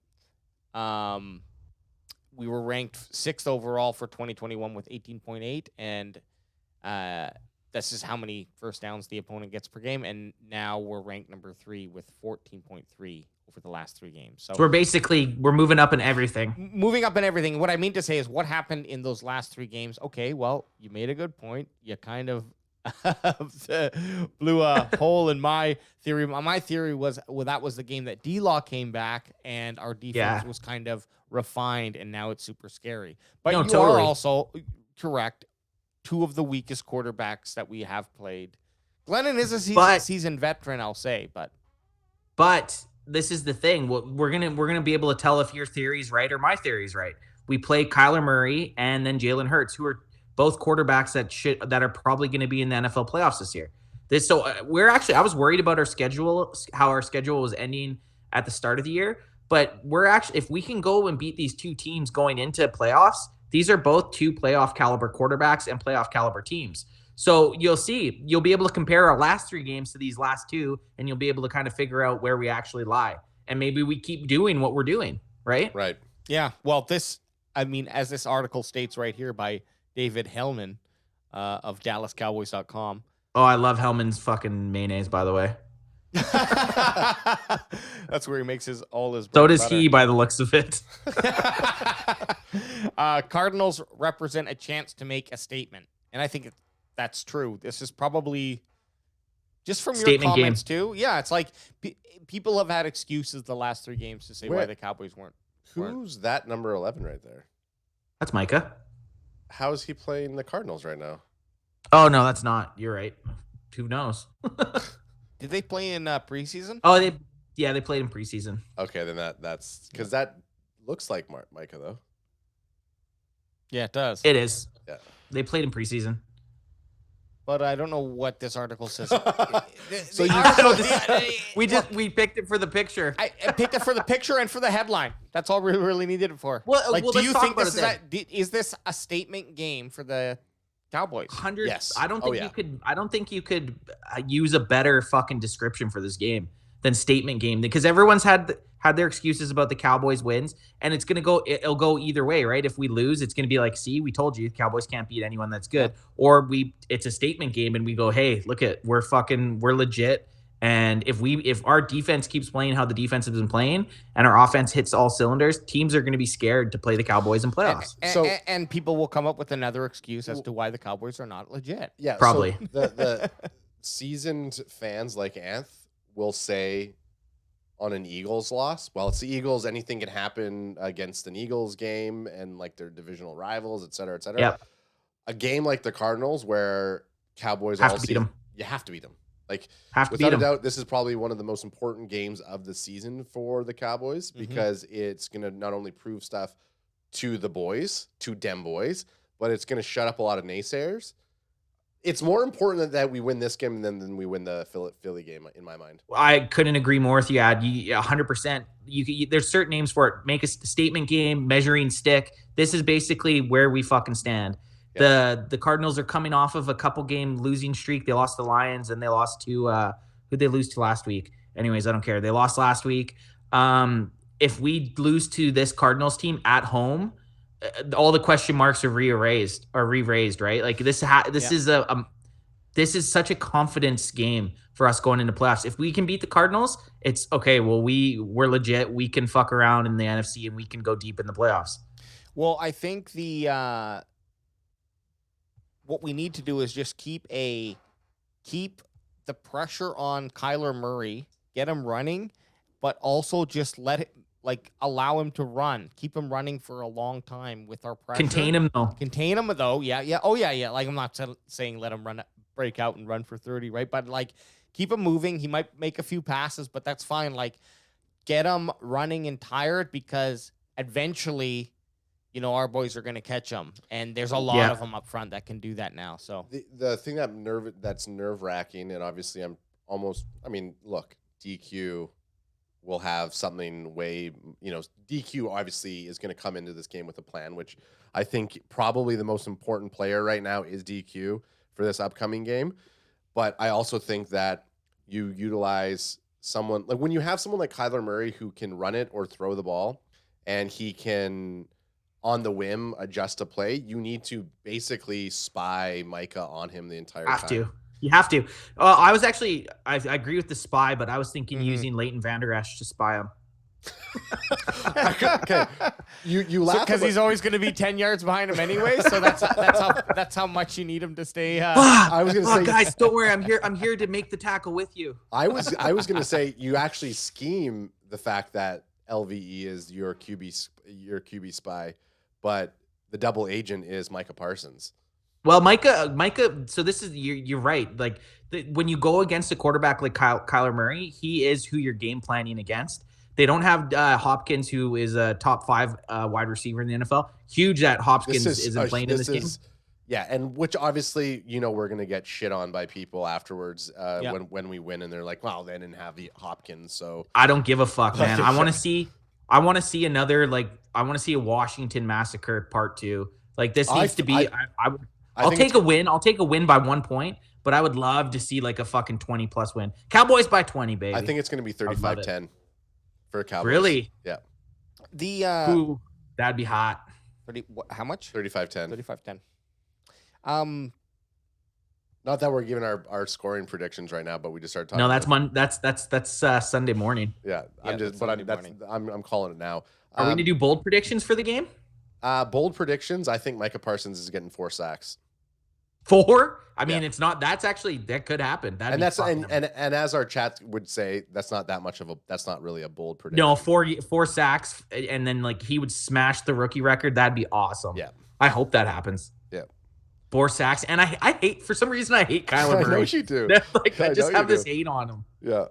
we were ranked 6th overall for 2021 with 18.8, and this is how many first downs the opponent gets per game. And now we're ranked number 3 with 14.3 over the last 3 games. So we're moving up in everything. moving up in everything. What I mean to say is what happened in those last 3 games. Okay, well, you made a good point. You kind of blew a hole in my theory. My theory was, well, that was the game that D-Law came back and our defense was kind of refined, and now it's super scary. But No, you totally. are also correct. 2 of the weakest quarterbacks that we have played. Glennon is a seasoned veteran, I'll say, But this is the thing. We're gonna be able to tell if your theory is right or my theory is right. We play Kyler Murray and then Jalen Hurts, who are both quarterbacks that are probably going to be in the NFL playoffs this year. I was worried about our schedule, how our schedule was ending at the start of the year. But if we can go and beat these 2 teams going into playoffs, these are both 2 playoff caliber quarterbacks and playoff caliber teams. So you'll be able to compare our last 3 games to these last 2, and you'll be able to kind of figure out where we actually lie. And maybe we keep doing what we're doing, right? Right. yeah. Well, as this article states right here by David Hellman of DallasCowboys.com. Oh, I love Hellman's fucking mayonnaise, by the way. That's where he makes all his. So does he, by the looks of it. Cardinals represent a chance to make a statement, and I think that's true. This is probably just from your Statement comments too. Yeah, it's like people have had excuses the last 3 games to say why Where- the Cowboys weren't. Who's that number 11 right there? That's Micah. How is he playing the Cardinals right now? Oh, no, that's not. You're right. Who knows? Did they play in preseason? Oh, they played in preseason. Okay, then that's because that looks like Micah though. Yeah, it does. It is. Yeah. They played in preseason. But I don't know what this article says. So We picked it for the picture. I picked it for the picture and for the headline. That's all we really needed it for. Well, do let's you talk think about this is this a statement game for the Cowboys? 100. Yes. I don't Oh, think yeah. you could. I don't think you could use a better fucking description for this game. than statement game, because everyone's had their excuses about the Cowboys wins, and it'll go either way, right? If we lose, it's going to be like, see, we told you Cowboys can't beat anyone that's good. Or it's a statement game and we go, hey, look we're legit. And if our defense keeps playing how the defense has been playing and our offense hits all cylinders, teams are going to be scared to play the Cowboys in playoffs. And people will come up with another excuse as to why the Cowboys are not legit. Yeah, probably. So the seasoned fans like Anth will say on an Eagles loss, well, it's the Eagles. Anything can happen against an Eagles game and like their divisional rivals, et cetera, et cetera. Yep. A game like the Cardinals where Cowboys have to beat them. You have to beat them. Like, without a doubt, this is probably one of the most important games of the season for the Cowboys because it's going to not only prove stuff to the boys, to dem boys, but it's going to shut up a lot of naysayers. It's more important that we win this game than we win the Philly game, in my mind. I couldn't agree more with you, Ad. 100%. There's certain names for it. Make a statement game, measuring stick. This is basically where we fucking stand. The Cardinals are coming off of a couple game losing streak. They lost the Lions and they lost to who'd they lose to last week? Anyways, I don't care. They lost last week. If we lose to this Cardinals team at home, all the question marks are re-raised, right? Like this is such a confidence game for us going into playoffs. If we can beat the Cardinals, it's okay. Well, we're legit. We can fuck around in the NFC and we can go deep in the playoffs. Well, I think what we need to do is just keep the pressure on Kyler Murray, get him running, but also just allow him to run. Keep him running for a long time with our pressure. Contain him though. Yeah. Oh yeah. Like, I'm not saying let him break out and run for 30, right? But like, keep him moving. He might make a few passes, but that's fine. Like, get him running and tired because eventually, our boys are going to catch them, and there's a lot of them up front that can do that now. So the thing that's nerve-wracking, and obviously look, DQ will have something DQ obviously is going to come into this game with a plan, which I think probably the most important player right now is DQ for this upcoming game. But I also think that you utilize someone, like when you have someone like Kyler Murray who can run it or throw the ball, and he can on the whim adjust a play, you need to basically spy Micah on him the entire time. You have to. I agree with the spy, but I was thinking using Leighton Vander Esch to spy him. Okay. You laugh because he's always going to be 10 yards behind him anyway. So that's how much you need him to stay. I was going to say, guys, don't worry. I'm here to make the tackle with you. I was going to say you actually scheme the fact that LVE is your QB spy, but the double agent is Micah Parsons. Well, Micah. So this is you're right. Like when you go against a quarterback like Kyler Murray, he is who you're game planning against. They don't have Hopkins, who is a top 5 wide receiver in the NFL. Huge that Hopkins isn't playing in this game. Yeah, and which obviously, we're going to get shit on by people afterwards when we win, and they're like, well, they didn't have the Hopkins, so. I don't give a fuck, man. I want to see another, I want to see a Washington Massacre Part 2. Like, this needs to be, I'll take a win. I'll take a win by 1 point, but I would love to see, a fucking 20-plus win. Cowboys by 20, baby. I think it's going to be 35-10 for Cowboys. Really? Yeah. That'd be hot. How much? 35-10. 35-10. Not that we're giving our scoring predictions right now, but we just started talking. No, that's Sunday morning. Yeah, I'm calling it now. Are we gonna do bold predictions for the game? Bold predictions. I think Micah Parsons is getting 4 sacks. 4? I mean, it's not. That could happen. And as our chat would say, that's not really a bold prediction. No, 4 sacks, and then he would smash the rookie record. That'd be awesome. Yeah, I hope that happens. Yeah, 4 sacks, and I hate, for some reason, I hate Kyler Murray. I know you do. I just have this hate on him. Yeah,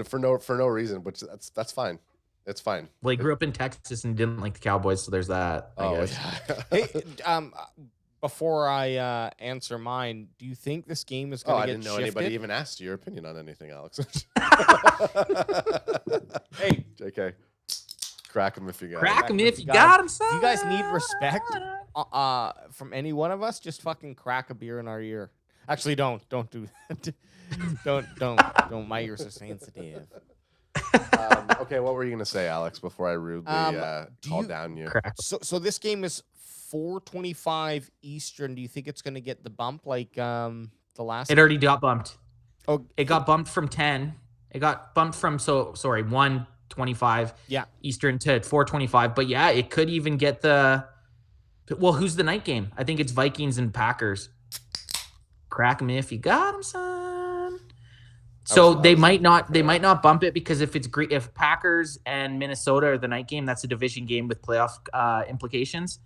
for no reason, but that's fine. It's fine. Well, he grew up in Texas and didn't like the Cowboys, so there's that. I guess. Yeah. Hey, before I answer mine, do you think this game is going to get shifted? I didn't know anybody even asked your opinion on anything, Alex. Hey, JK, crack him if you got crack him if you got him. If you guys need respect from any one of us, just fucking crack a beer in our ear. Actually, don't do that. don't. My ears are sensitive. Okay, what were you gonna say, Alex? Before I rudely called down you. Correct. So this game is 4:25 Eastern. Do you think it's going to get the bump like the last? It already got bumped. Oh, It got bumped from 10. It got bumped from 1:25 Eastern to 4:25. But yeah, it could even get the. Well, who's the night game? I think it's Vikings and Packers. Crack them if you got them, son. So they might not bump it because if Packers and Minnesota are the night game, that's a division game with playoff implications.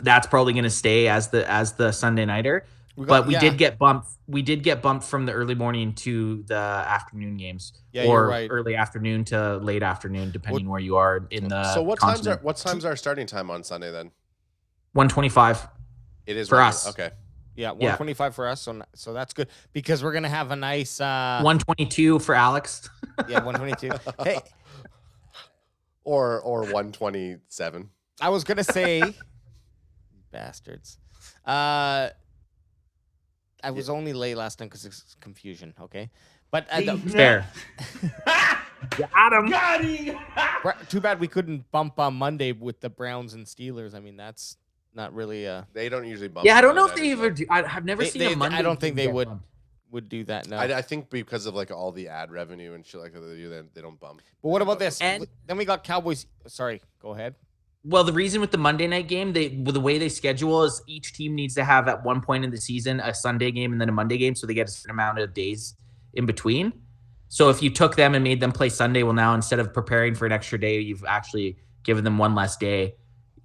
That's probably going to stay as the Sunday nighter. We did get bumped. We did get bumped from the early morning to the afternoon games, or right. early afternoon to late afternoon, depending where you are in the. So what time's our starting time on Sunday then? 1:25. It is for right us. Okay. Yeah, 125 for us. So that's good because we're gonna have a nice 122 for Alex. Yeah, 122. Hey, or 127. I was gonna say, bastards. I was only late last time because it's confusion. Okay, but Fair. Got him. too bad we couldn't bump on Monday with the Browns and Steelers. I mean, that's not really They don't usually bump. Yeah, I don't know if Monday they night ever do. I've never seen a Monday. I don't think game they get would bumped. do that. No. I think because of like all the ad revenue and shit like that they do, they don't bump. But what about this? And- Then we got Cowboys. Sorry, go ahead. Well, the reason with the Monday night game, the way they schedule is each team needs to have at one point in the season a Sunday game and then a Monday game, so they get a certain amount of days in between. So if you took them and made them play Sunday, well, now instead of preparing for an extra day, you've actually given them one less day.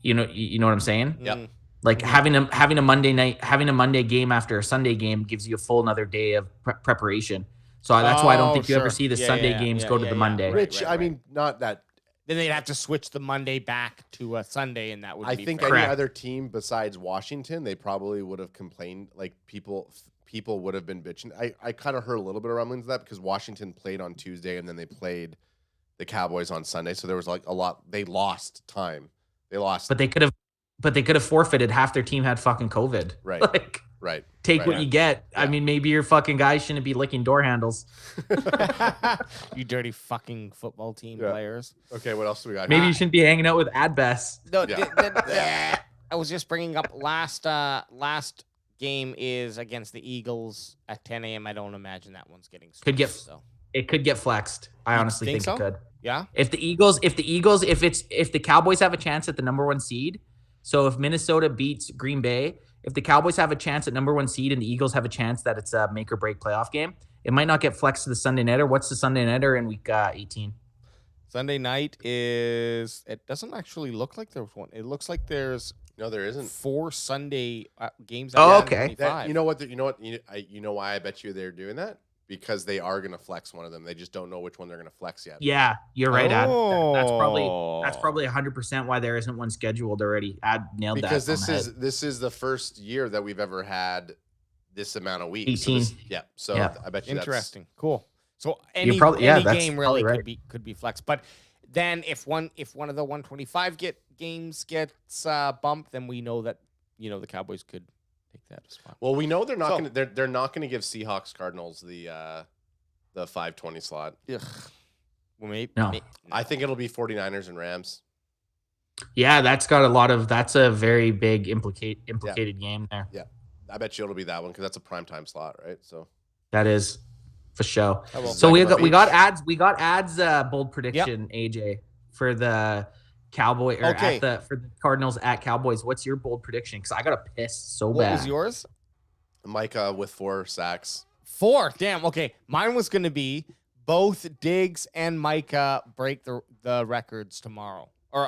You know what I'm saying? Yep. Like having a Monday game after a Sunday game gives you a full another day of preparation. So that's why I don't think you ever see the Sunday games go to the Monday. Which I mean, not that. Then they'd have to switch the Monday back to a Sunday, and that would. I be think fair. any Correct. other team besides Washington, they probably would have complained. Like people would have been bitching. I kind of heard a little bit of rumblings of that because Washington played on Tuesday and then they played the Cowboys on Sunday, so there was like a lot. They lost time. They lost. But they could have forfeited. Half their team had fucking COVID. Right. Like, right. take right. what you get. Yeah. I mean, maybe your fucking guys shouldn't be licking door handles. You dirty fucking football team players. Okay, what else do we got? Maybe you shouldn't be hanging out with Adbest. No, Yeah. I was just bringing up last game is against the Eagles at 10 a.m. I don't imagine that one's getting switched, Could get- so. It could get flexed. I You honestly think so? it could. Yeah. If the Cowboys have a chance at the number one seed, so if Minnesota beats Green Bay, if the Cowboys have a chance at number one seed and the Eagles have a chance that it's a make or break playoff game, it might not get flexed to the Sunday nighter. What's the Sunday nighter in week 18? Sunday night is. It doesn't actually look like there's one. It looks like there's No, there isn't. 4 Sunday games. Oh, at okay. 25. You know what? You know why I bet you they're doing that? Because they are going to flex one of them. They just don't know which one they're going to flex yet. Yeah, you're right, Ad. That's Oh. probably 100% why there isn't one scheduled already. Ad nailed Because that. this is the first year that we've ever had this amount of weeks. 18. So Yeah. I bet you Interesting. Cool. So You're any probably- yeah, that's game really probably right. could be flexed. But then if one of the 125 games gets bumped, then we know that the Cowboys could take that as well. Well, we know they're not going to they're not going to give Seahawks Cardinals the 5:20 slot. Ugh. Well, maybe, No. I think it'll be 49ers and Rams. Yeah, that's a very big implicated game there. I bet you it'll be that one because that's a primetime slot, right? So That is for sure. Oh, well. So we Michael got Beach. we got ads bold prediction, AJ, for the Cowboy or Okay. for the Cardinals at Cowboys. What's your bold prediction? Because I got to piss so What bad. was yours? Micah with 4 sacks. 4. Damn. Okay. Mine was going to be both Diggs and Micah break the records tomorrow. Or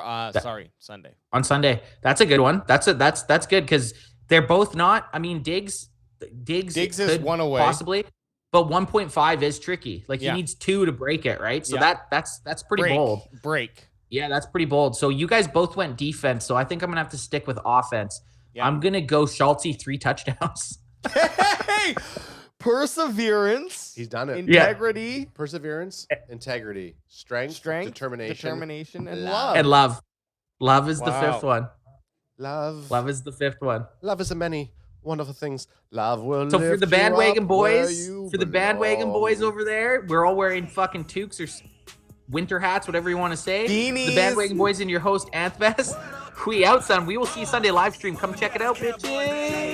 Sunday. On Sunday? That's a good one. That's good because they're both not. I mean, Diggs is could one away. possibly, but 1.5 is tricky. Like Yeah. he needs 2 to break it, right? So Yeah. that's pretty bold. Break. Yeah, that's pretty bold. So you guys both went defense. So I think I'm gonna have to stick with offense. Yeah. I'm gonna go Schultzy 3 touchdowns. Hey, perseverance. He's done it. Integrity, Perseverance, integrity, strength, determination, and love. love. And love is the Wow. 5th one. Love. Love is the 5th one. Love is a many wonderful things. Love will So for lift the you bandwagon up where boys, you over there, we're all wearing fucking toques or winter hats, whatever you want to say. Beanies. The Bandwagon Boys and your host, Anthvest. We out, son. We will see you Sunday live stream. Come check it out, bitches.